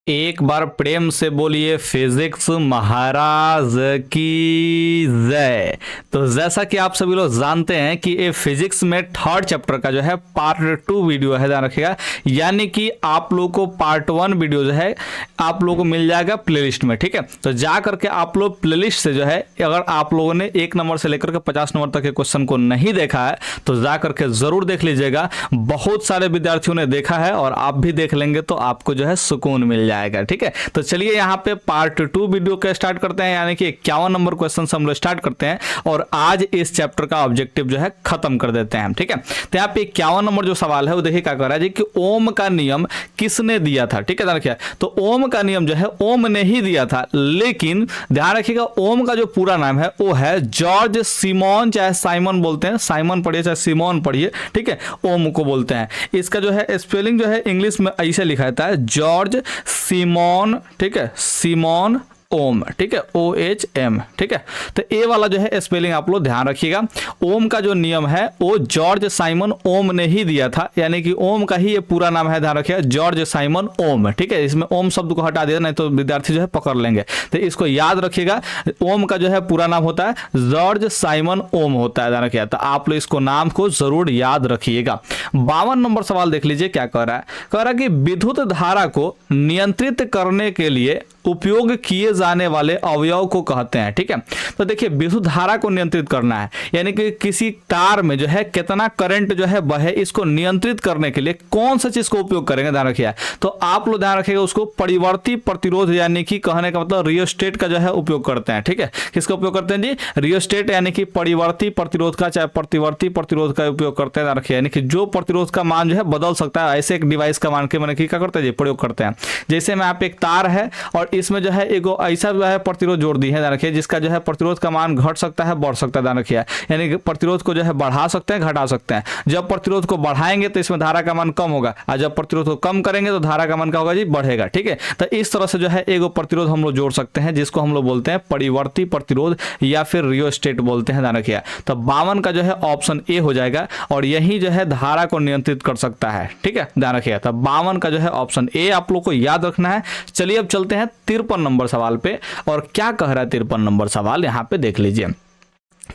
एक बार प्रेम से बोलिए फिजिक्स महाराज की जय। तो जैसा कि आप सभी लोग जानते हैं कि ये फिजिक्स में थर्ड चैप्टर का जो है पार्ट 2 वीडियो है, ध्यान रखिएगा। यानी कि आप लोग को पार्ट 1 वीडियो जो है आप लोगों को मिल जाएगा प्लेलिस्ट में, ठीक है। तो जा करके आप लोग प्लेलिस्ट से जो है, अगर आप लोगों ने 1 नंबर से लेकर के 50 नंबर तक के क्वेश्चन को नहीं देखा है तो जा करके जरूर देख लीजिएगा। बहुत सारे विद्यार्थियों ने देखा है और आप भी देख लेंगे तो आपको जो है सुकून मिल जाएगा, ठीक है। तो चलिए यहाँ पे पार्ट 2 वीडियो का स्टार्ट करते हैं, यानी कि 51 नंबर क्वेश्चन से हम लोग स्टार्ट करते हैं और आज इस चैप्टर का ऑब्जेक्टिव जो है खत्म कर देते हैं, ठीक है। तो यहाँ पे 51 नंबर जो सवाल है वो देखिए क्या कर रहा है जी कि ओम का नियम किसने दिया था, ठीक है। ध्यान रखिए, तो ओम का नियम जो है ओम ने ही दिया था, लेकिन ध्यान रखिएगा ओम का जो पूरा नाम है वो है जॉर्ज सिमोन, चाहे साइमन बोलते हैं, साइमन पढ़िए चाहे सिमोन पढ़िए, ठीक है, ओम को बोलते हैं। इसका जो है स्पेलिंग जो है इंग्लिश में ऐसे लिखा जाता है जॉर्ज सिमोन, ठीक है, सिमोन ओम, ठीक है, OHM, ठीक है। तो ए वाला जो है स्पेलिंग आप लोग ध्यान रखिएगा। ओम का जो नियम है वो जॉर्ज साइमन ओम ने ही दिया था, यानी कि ओम का ही ये पूरा नाम है, ध्यान रखिएगा, जॉर्ज साइमन ओम, ठीक है। इसमें ओम शब्द को हटा दिया नहीं तो विद्यार्थी जो है पकड़ लेंगे, तो इसको याद रखिएगा। ओम का जो है पूरा नाम होता है जॉर्ज साइमन ओम होता है, ध्यान रखिएगा। तो आप लोग इसको नाम को जरूर याद रखिएगा। 52 नंबर सवाल देख लीजिए क्या कह रहा है। कह रहा है कि विद्युत धारा को नियंत्रित करने के लिए उपयोग किए जाने वाले अवयव को कहते हैं, ठीक है। तो देखिए विद्युत धारा को नियंत्रित करना है, यानी कि किसी तार में जो है कितना करंट जो है बहे, इसको नियंत्रित करने के लिए कौन सा चीज को उपयोग करेंगे, ध्यान रखिए। तो आप लोग ध्यान रखिएगा उसको परिवर्ती प्रतिरोध, यानी कि कहने का मतलब रियोस्टेट का जो है उपयोग करते हैं, ठीक है। किसका उपयोग करते हैं जी? रियोस्टेट, यानी कि परिवर्ती प्रतिरोध का, चाहे प्रतिवर्ती प्रतिरोध का उपयोग करते हैं, ध्यान रखिए। यानी कि जो प्रतिरोध का मान जो है बदल सकता है, ऐसे एक डिवाइस का मान के मैंने क्या करते हैं जी, प्रयोग करते हैं। जैसे में आप एक तार है और इसमें जो है एक ऐसा जो है प्रतिरोध जोड़ दी है, ध्यान रखिए, जिसका जो है प्रतिरोध का मान घट सकता है, बढ़ सकता है, ध्यान रखिए। यानी कि प्रतिरोध को जो है बढ़ा सकते हैं, घटा सकते हैं। जब प्रतिरोध को बढ़ाएंगे तो इसमें धारा का मान कम होगा, और जब प्रतिरोध को कम करेंगे तो धारा का मान क्या होगा जी, बढ़ेगा, ठीक है। तो इस तरह से जो है एक प्रतिरोध हम लोग जोड़ सकते हैं, जिसको हम लोग बोलते हैं परिवर्ती प्रतिरोध या फिर रियोस्टेट बोलते हैं, ध्यान रखिए। तो 52 का जो है ऑप्शन ए हो जाएगा और यही जो है धारा को नियंत्रित कर सकता है, ठीक है, ध्यान रखिए। तो 52 का जो है ऑप्शन ए आप लोग को याद रखना है। चलिए अब चलते हैं 53 नंबर सवाल पे, और क्या कह रहा है 53 नंबर सवाल यहां पे देख लीजिए।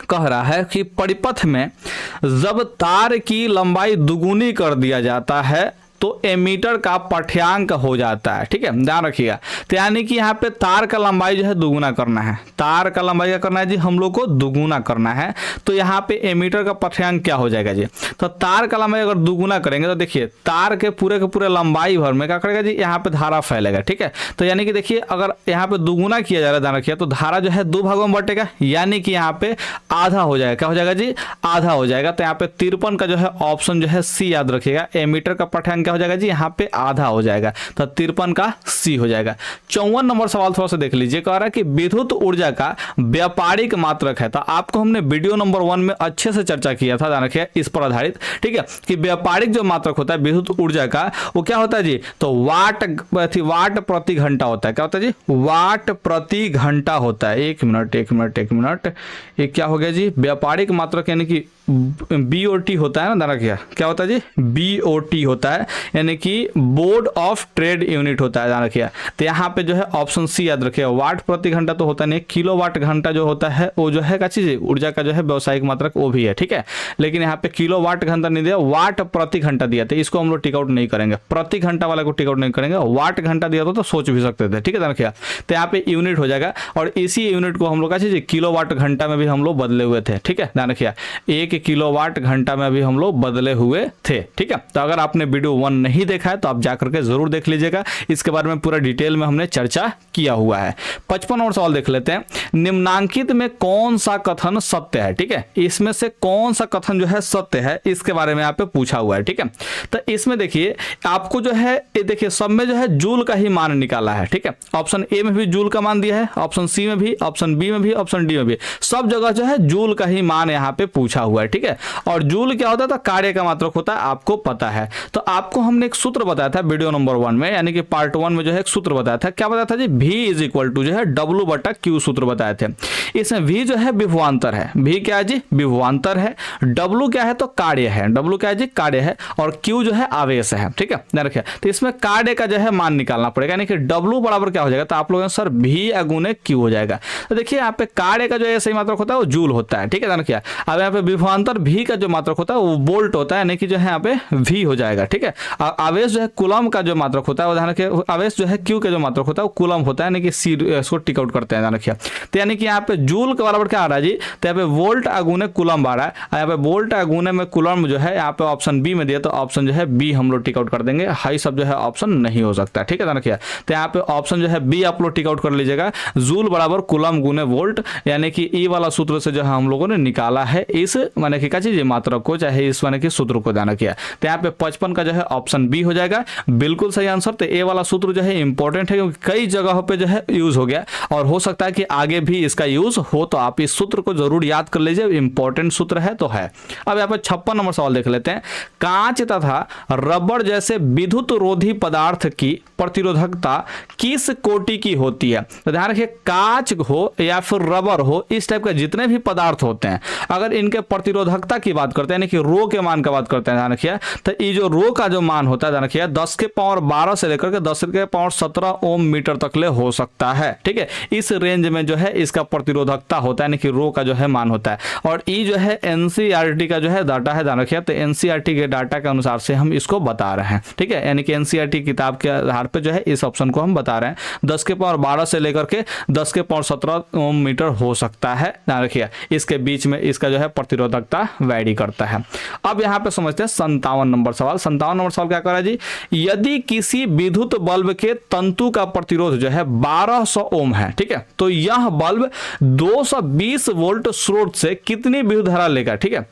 कह रहा है कि परिपथ में जब तार की लंबाई दुगुनी कर दिया जाता है तो एमीटर का पाठ्यांक हो जाता है, ठीक है, ध्यान रखिएगा। तो यानी कि यहाँ पे तार का लंबाई जो है दुगुना करना है, तार का लंबाई क्या करना है जी, हम लोग को दुगुना करना है। तो यहाँ पे एमीटर का पाठ्यांक क्या हो जाएगा जी, तो तार का लंबाई अगर दुगुना करेंगे तो देखिए तार के पूरे लंबाई भर में क्या करेगा जी, यहाँ पे धारा फैलेगा, ठीक है। तो यानी कि देखिए अगर यहाँ पे दुगुना किया जा रहा है, ध्यान रखिए, तो धारा जो है 2 भागों में बटेगा, यानी कि यहाँ पे आधा हो जाएगा, क्या हो जाएगा जी, आधा हो जाएगा। तो यहाँ पे 53 का जो है ऑप्शन जो है सी याद रखिएगा, एमीटर का पाठ्यांक हो जाएगा जी, यहाँ पे आधा हो जाएगा, तो 53 का सी हो जाएगा। 54 नंबर सवाल थोड़ा सा देख लीजिए। कह रहा है कि विद्युत ऊर्जा का व्यापारिक मात्रक है। तो आपको हमने वीडियो नंबर 1 में अच्छे से चर्चा किया था, ध्यान रखिए, इस पर आधारित, ठीक है, कि व्यापारिक जो मात्रक होता है विद्युत ऊर्जा का वो क्या होता है जी, तो वाट प्रति घंटा होता है। क्या होता है जी, वाट प्रति घंटा होता है। एक मिनट, ये क्या हो गया जी, व्यापारिक मात्रक यानी कि BOT होता है ना, ध्यान रखिए, क्या होता है जी, BOT होता है, यानी कि बोर्ड ऑफ ट्रेड यूनिट होता है, ध्यान रखिए। तो यहाँ पे जो है ऑप्शन सी याद रखिए, वाट प्रति घंटा तो होता नहीं, किलोवाट घंटा जो होता है वो जो है क्या चीज, ऊर्जा का जो है व्यावसायिक मात्रक वो भी है, ठीक है। लेकिन यहाँ पे किलोवाट घंटा नहीं दिया, वाट प्रति घंटा दिया था, इसको हम लोग टिकआउट नहीं करेंगे, प्रति घंटा वाला को टिकआउट नहीं करेंगे। वाट घंटा दिया तो सोच भी सकते थे, ठीक है, ध्यान रखिए। तो यहाँ पे यूनिट हो जाएगा और इसी यूनिट को हम लोग क्या चीज किलोवाट घंटा में भी हम लोग बदले हुए थे, ठीक है, ध्यान रखिए। 1 किलोवाट घंटा में भी हम लोग बदले हुए थे, ठीक है। तो अगर आपने वीडियो 1 नहीं देखा है तो आप जाकर के जरूर देख लीजिएगा, इसके बारे में पूरा डिटेल में हमने चर्चा किया हुआ है। 55 और सवाल देख लेते हैं। निम्नांकित में कौन सा कथन सत्य है, ठीक है, इसमें से कौन सा कथन जो है सत्य है, इसके बारे में यहाँ पे पूछा हुआ है, ठीक है। तो इसमें देखिए आपको जो है ये देखिए सब में जो है जूल का ही मान निकाला है, ठीक है। ऑप्शन ए में भी जूल का मान दिया है, ऑप्शन सी में भी, ऑप्शन बी में भी, ऑप्शन डी में भी, सब जगह जो है जूल का ही मान यहाँ पे पूछा हुआ है। है, ठीक है। और जूल क्या होता है, तो कार्य का मात्रक होता है, आपको पता है। तो आपको हमने एक सूत्र बताया था वीडियो नंबर 1 में, यानी कि पार्ट 1 में जो है एक सूत्र बताया था। क्या बताया था जी, V इज इक्वल टू जो है W/Q सूत्र बताए थे। इसमें V जो है विभवांतर है, V क्या है जी, विभवांतर है। W क्या है, तो कार्य है, W क्या है जी, कार्य है। और Q जो है आवेश है, ठीक है, ध्यान रखिए। तो इसमें कार्य का जो है मान निकालना पड़ेगा, यानी कि W बराबर क्या हो जाएगा, तो आप लोगों सर V अगुने Q हो जाएगा। तो देखिए यहाँ पे कार्य का जो है सही मात्रक होता है वो जूल होता है, ठीक है, ध्यान रखिए। अब यहाँ पे विभवांतर V का जो मात्रक होता है वो वोल्ट होता है, यानी कि जो है यहाँ पे V हो जाएगा, ठीक है। आवेश जो है कूलम का जो मात्रक होता है वो ध्यान रखिए, आवेश जो है Q का जो मात्रक होता है वो कूलम होता है, यानी कि C इसको टिक आउट करते हैं, ध्यान रखिए। तो यानी कि यहाँ पे जूल के बराबर क्या आ रहा है जी, तो यहाँ पे वोल्ट अगुने कूलम आ रहा है। यहाँ पे वोल्ट अगुने में कूलम जो है यहाँ पे ऑप्शन बी में दिया, तो ऑप्शन जो है बी हम लोग टिक आउट कर देंगे, हाई सब जो है ऑप्शन नहीं हो सकता, ठीक है, ध्यान रखिए। तो यहाँ पे ऑप्शन जो है बी आप लोग टिक आउट कर लीजिएगा, जूल बराबर कूलम गुने वोल्ट, यानी कि ई वाला सूत्र से जो है हम लोगों ने निकाला है इस माने कि क्या चीज मात्रक को, चाहे इस माने कि सूत्र को, ध्यान रखिए। तो यहाँ पे 55 का जो है ऑप्शन बी हो जाएगा, बिल्कुल सही आंसर। तो ए वाला सूत्र जो है इंपॉर्टेंट है, क्योंकि कई जगहों पे जो है यूज हो गया और हो सकता है कि आगे भी इसका यूज हो, तो आप इस सूत्र को जरूर याद कर लीजिए, इंपॉर्टेंट सूत्र है तो है। अब यहाँ पे 56 नंबर सवाल देख लेते हैं। कांच तथा रबड़ जैसे विद्युत रोधी पदार्थ की प्रतिरोधकता किस कोटि की होती है। तो ध्यान रखिए, कांच हो या फिर रबर हो, इस टाइप के जितने भी पदार्थ होते हैं, अगर इनके प्रतिरोधकता की बात करते हैं, यानी कि रो के मान का बात करते हैं, ध्यान रखिए, तो ये जो रो का जो मान होता है, ध्यान रखिए, 10 के पावर 12 से लेकर के 10 के पावर 17 ओम मीटर तक ले हो सकता है, ठीक है। इस रेंज में जो है इसका प्रतिरोधकता होता है, यानी कि रो का जो है मान होता है। और ये जो है एनसीईआरटी का जो है डाटा है, ध्यान रखिए, तो एनसीईआरटी के डाटा के अनुसार से हम इसको बता रहे हैं, ठीक है, यानी कि एनसीईआरटी किताब के आधार पे जो है इस ऑप्शन को हम बता रहे हैं। 10 के पावर 12 से लेकर के 10 के पावर 17 ओम मीटर हो सकता है, ध्यान रखिए, इसके बीच में इसका जो है प्रतिरोधकता वैरी करता है। अब यहाँ पे समझते हैं 57 नंबर सवाल। 57 नंबर सवाल क्या कर रहा है जी, यदि किसी विद्युत बल्ब के तंतु का प्रतिरोध जो है 1200 ओम है, ठीक है, तो यह बल्ब 220 वोल्ट स्रोत से कितनी विद्युत धारा लेगा, ठीक है।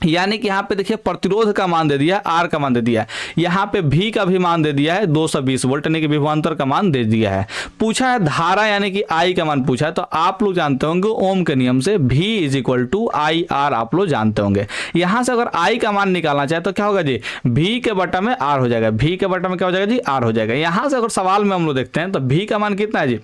यानी कि यहाँ पे देखिए प्रतिरोध का मान दे दिया है, आर का मान दे दिया है, यहाँ पे भी का भी मान दे दिया है 220 वोल्ट, यानी कि विभवांतर का मान दे दिया है। पूछा है धारा यानी कि आई का मान पूछा है, तो आप लोग जानते होंगे ओम के नियम से V is equal to I R, आप लोग जानते होंगे। यहाँ से अगर आई का मान निकालना चाहे तो क्या होगा जी, V के बटा में आर हो जाएगा, V के बटा में क्या हो जाएगा जी, आर हो जाएगा। यहाँ से अगर सवाल में हम लोग देखते हैं तो V का मान कितना है जी,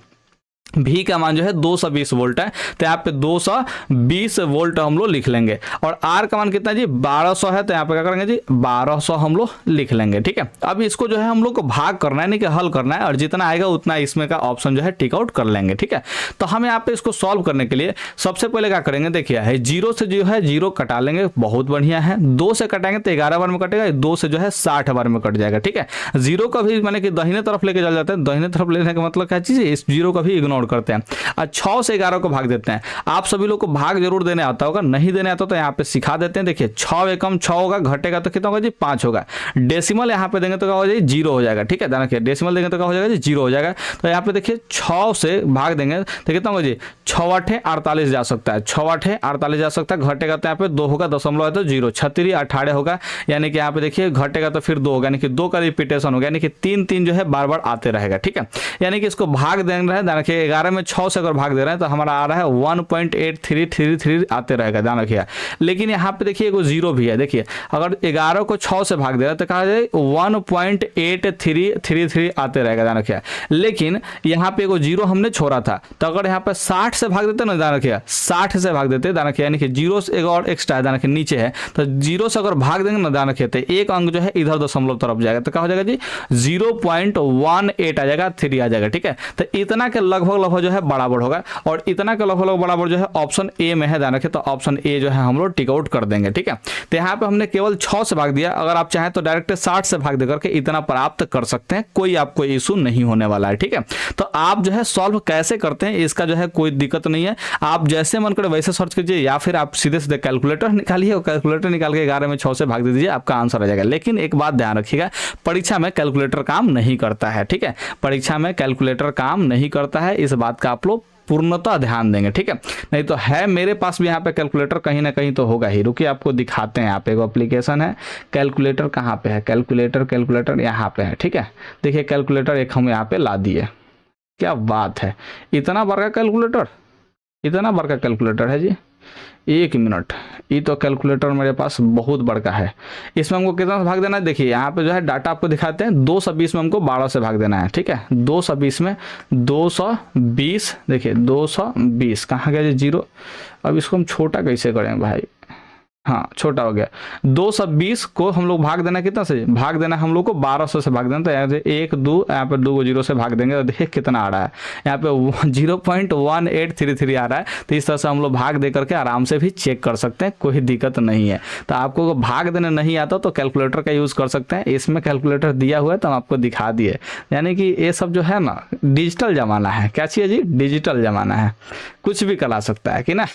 V का मान जो है 220 वोल्ट है, तो यहाँ पे 220 वोल्ट हम लोग लिख लेंगे। और R का मान कितना जी, 1200 है, तो यहाँ पे क्या करेंगे जी, 1200 हम लोग लिख लेंगे, ठीक है। अब इसको जो है हम लोग को भाग करना है, नहीं कि हल करना है, और जितना आएगा उतना इसमें का ऑप्शन जो है टिक आउट कर लेंगे, ठीक है। तो हम यहाँ पे इसको सॉल्व करने के लिए सबसे पहले क्या करेंगे, देखिए है 0 से जो है 0 कटा लेंगे, बहुत बढ़िया है। 2 से कटाएंगे तो 11 बार में कटेगा, 2 से जो है 60 बार में कट जाएगा, ठीक है। 0 का भी मैंने कि दाहिने तरफ लेके चल जाते हैं, दाहिने तरफ लेने का मतलब क्या चीज है, इस 0 का भी इग्नोर करते हैं। और 6 से 11 को भाग देते हैं। आप सभी लोग को भाग जरूर देने आता होगा, नहीं देने आता तो यहाँ पे सिखा देते हैं। देखिए 6 एकम 6 होगा, घटेगा तो कितना होगा जी, 5 होगा। डेसिमल यहाँ पे देंगे तो क्या हो जाएगा, 0 हो जाएगा, ठीक है, ध्यान रखिए। डेसिमल देंगे तो क्या हो जाएगा जी, 0 हो जाएगा। तो यहाँ पे देखिए 6 से भाग देंगे तो कितना होगा जी, 6 8 48 जा सकता है, 6 8 48 जा सकता है। घटेगा तो यहाँ पे 2 होगा, दशमलव है तो 0, 36 18 होगा, यानी कि यहाँ पे देखिए घटेगा तो फिर 2 होगा, यानी कि 2 का रिपीटेशन होगा, यानी कि 3 3 जो है बार बार आते रहेगा, ठीक है। यानी कि इसको भाग दे रहे हैं, ध्यान रखिए 11 में 6 से अगर भाग दे रहे हैं तो हमारा आ रहा है 1.8333 आते रहेगा, ध्यान रखिए। लेकिन यहाँ पे देखिए एगो 0 भी है, देखिए अगर 11 को 6 से भाग दे रहा है तो कहा जाए 1.8333 आते रहेगा, ध्यान रखिए। लेकिन यहाँ पे एगो 0 हमने छोड़ा था, तो अगर यहाँ पे 60 से भाग देते ना, ध्यान रखिए 60 से भाग देते, ध्यान रखिए, यानी कि 0 से एक और एक्स्ट्रा है, ध्यान रखिए नीचे है, तो 0 से अगर भाग देंगे ना, ध्यान रखिए, तो एक अंक जो है इधर दशमलव तरफ जाएगा, तो क्या हो जाएगा जी, 0.18 आ जाएगा, 3 आ जाएगा, ठीक है। तो इतना के लगभग जो है बराबर होगा, और इतना के लगभग बराबर जो है ऑप्शन ए में है, ध्यान रखिए। तो ऑप्शन ए जो है हम लोग टिक आउट कर देंगे, ठीक है। तो यहाँ पे हमने केवल 6 से भाग दिया, अगर आप चाहें तो डायरेक्ट 60 से भाग देकर के इतना प्राप्त कर सकते हैं, कोई आपको इशू नहीं होने वाला है, ठीक है। तो आप जो है सॉल्व कैसे करते हैं इसका जो है कोई दिक्कत नहीं है, आप जैसे मन करे वैसे सर्च कीजिए, या फिर आप सीधे सीधे कैलकुलेटर निकालिए और कैलकुलेटर निकाल के 11 में 6 से भाग दे दीजिए, आपका आंसर आ जाएगा। लेकिन एक बात ध्यान रखिएगा, परीक्षा में कैलकुलेटर काम नहीं करता है, ठीक है, परीक्षा में कैलकुलेटर काम नहीं करता है, इस बात का आप लोग पूर्णतः ध्यान देंगे, ठीक है। नहीं तो है मेरे पास भी यहाँ पे कैलकुलेटर कहीं ना कहीं तो होगा ही, रुकिए आपको दिखाते हैं। यहाँ पे एक एप्लीकेशन है, कैलकुलेटर कहाँ पे है, कैलकुलेटर यहाँ पे है, ठीक है। देखिए कैलकुलेटर एक हम यहाँ पे ला दिए, क्या बात है, इतना बड़ा कैलकुलेटर है जी, 1 मिनट, ये तो कैलकुलेटर मेरे पास बहुत बड़का है। इसमें हमको कितना से भाग देना है, देखिए यहाँ पे जो है डाटा आपको दिखाते हैं, 220 में हमको 12 से भाग देना है, ठीक है। 220 में 220, देखिए 220 कहाँ गया जी, जीरो। अब इसको हम छोटा कैसे करें भाई, हाँ छोटा हो गया। 220 को हम लोग भाग देना कितना से, भाग देना हम लोग को 1200 से भाग देना। तो यहाँ से 1 2 यहाँ पे 2 को 0 से भाग देंगे तो देखिए कितना आ रहा है, यहाँ पे 0.1833 आ रहा है। तो इस तरह से हम लोग भाग दे करके आराम से भी चेक कर सकते हैं, कोई दिक्कत नहीं है। तो आपको भाग देने नहीं आता तो कैलकुलेटर का यूज़ कर सकते हैं। इसमें कैलकुलेटर दिया हुआ है तो हम आपको दिखा दिए। यानी कि ये सब जो है ना डिजिटल ज़माना है, क्या चाहिए जी, डिजिटल ज़माना है, कुछ भी करा सकता है कि ना।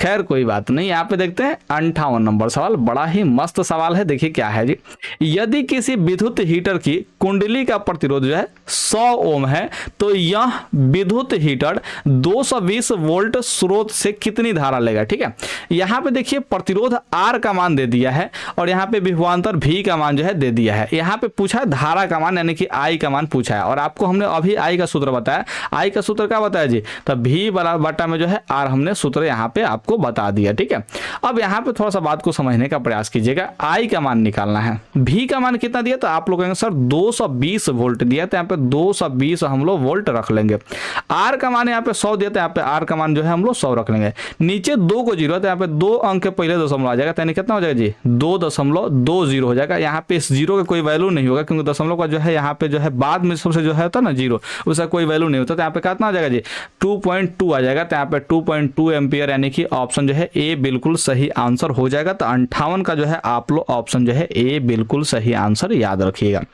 खैर कोई बात नहीं, यहाँ पे देखते हैं 58 नंबर सवाल, बड़ा ही मस्त सवाल है। देखिए क्या है जी, यदि किसी विद्युत हीटर की कुंडली का प्रतिरोध जो है 100 ओम है तो यह विद्युत हीटर 220 वोल्ट स्रोत से कितनी धारा लेगा, ठीक है। यहाँ पे देखिए प्रतिरोध R का मान दे दिया है और यहाँ पे विभवांतर V का मान जो है दे दिया है। यहाँ पे पूछा है धारा का मान यानी कि I का मान पूछा है और आपको हमने अभी I का सूत्र बताया। I का सूत्र क्या बताया जी, तो V बटा में जो है R हमने सूत्र यहाँ पे आपको बता दिया, ठीक है। अब यहाँ पे थोड़ा सा बात को समझने का प्रयास कीजिएगा। I का मान निकालना है, V का मान कितना दिया, तो आप लोग कहेंगे सर 220 वोल्ट दिया, तो यहाँ पे 220 हम लोग वोल्ट रख लेंगे। R का मान यहाँ पे 100 दिया, तो यहाँ पे R का मान जो है हम लोग 100 रख लेंगे। नीचे 2 को 0, तो यहाँ पे 2 अंक के पहले दशमलव आ जाएगा, तो यानी कितना हो जाएगा जी 2.20 हो जाएगा। यहाँ पे इस जीरो का कोई वैल्यू नहीं होगा क्योंकि दशमलव का जो है यहाँ पे जो है बाद में सबसे जो है होता ना जीरो, उसका कोई वैल्यू नहीं होता। तो यहाँ पे कितना आ जाएगा जी 2.2 आ जाएगा। तो यहाँ पे 2.2 एम्पियर यानी कि ऑप्शन जो है ए बिल्कुल सही आंसर हो जाएगा। तो 58 का जो है आप लोग ऑप्शन जो है ए बिल्कुल सही आंसर याद रखिएगा।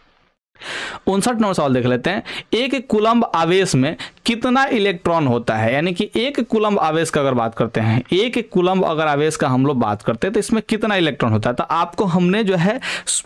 59 नंबर सवाल देख लेते हैं। एक कूलम्ब आवेश में कितना इलेक्ट्रॉन होता है, यानी कि एक कूलम्ब आवेश का अगर बात करते हैं, एक कूलम्ब अगर आवेश का हम लोग बात करते हैं तो इसमें कितना इलेक्ट्रॉन होता है। तो आपको हमने जो है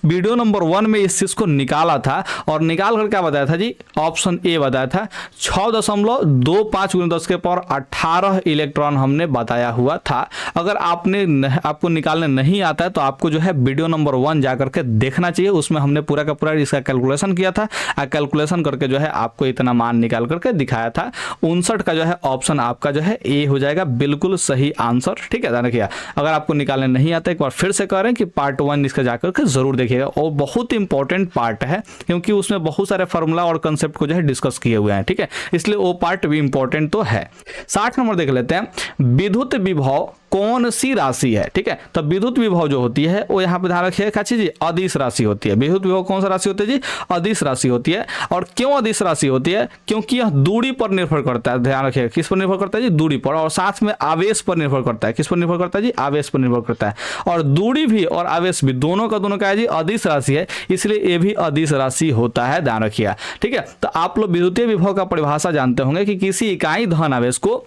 वीडियो नंबर 1 में इस चीज को निकाला था और निकाल कर क्या बताया था जी, ऑप्शन ए बताया था 6.25 × 10 के पावर 18 इलेक्ट्रॉन हमने बताया हुआ था। अगर आपको निकालने नहीं आता है तो आपको जो है वीडियो नंबर 1 जाकर के देखना चाहिए, उसमें हमने पूरा का पूरा इसका कैलकुलेशन किया था। कैलकुलेशन करके जो है आपको इतना मान निकाल करके दिखाया था। 59 का जो है ऑप्शन आपका जो है ए हो जाएगा बिल्कुल सही आंसर, ठीक है। ध्यान रखिएगा, अगर आपको निकालने नहीं आता एक बार फिर से कह रहे हैं कि पार्ट 1 इसका जाकर के जरूर देखिएगा और बहुत इंपॉर्टेंट पार्ट है क्योंकि उसमें बहुत सारे फॉर्मूला और कंसेप्ट को जो है डिस्कस किए हुए हैं, ठीक है, इसलिए वो पार्ट भी इंपॉर्टेंट तो है। 60 नंबर देख लेते हैं। विद्युत विभव कौन सी राशि है, ठीक है। तो विद्युत विभव जो होती है वो यहाँ पे ध्यान रखिएगा क्या चीज जी, अदिश राशि होती है। विद्युत विभव कौन सा राशि होती है जी, अदिश राशि होती है। और क्यों अदिश राशि होती है, क्योंकि यह दूरी पर निर्भर करता है। ध्यान रखिएगा किस पर निर्भर करता है जी, दूरी पर, और साथ में आवेश पर निर्भर करता है। किस पर निर्भर करता है जी, आवेश पर निर्भर करता है। और दूरी भी और आवेश भी दोनों का दोनों का है जी अदिश राशि है, इसलिए ये भी अदिश राशि होता है, ध्यान रखिएगा, ठीक है। तो आप लोग विद्युतीय विभव का परिभाषा जानते होंगे कि किसी इकाई धन आवेश को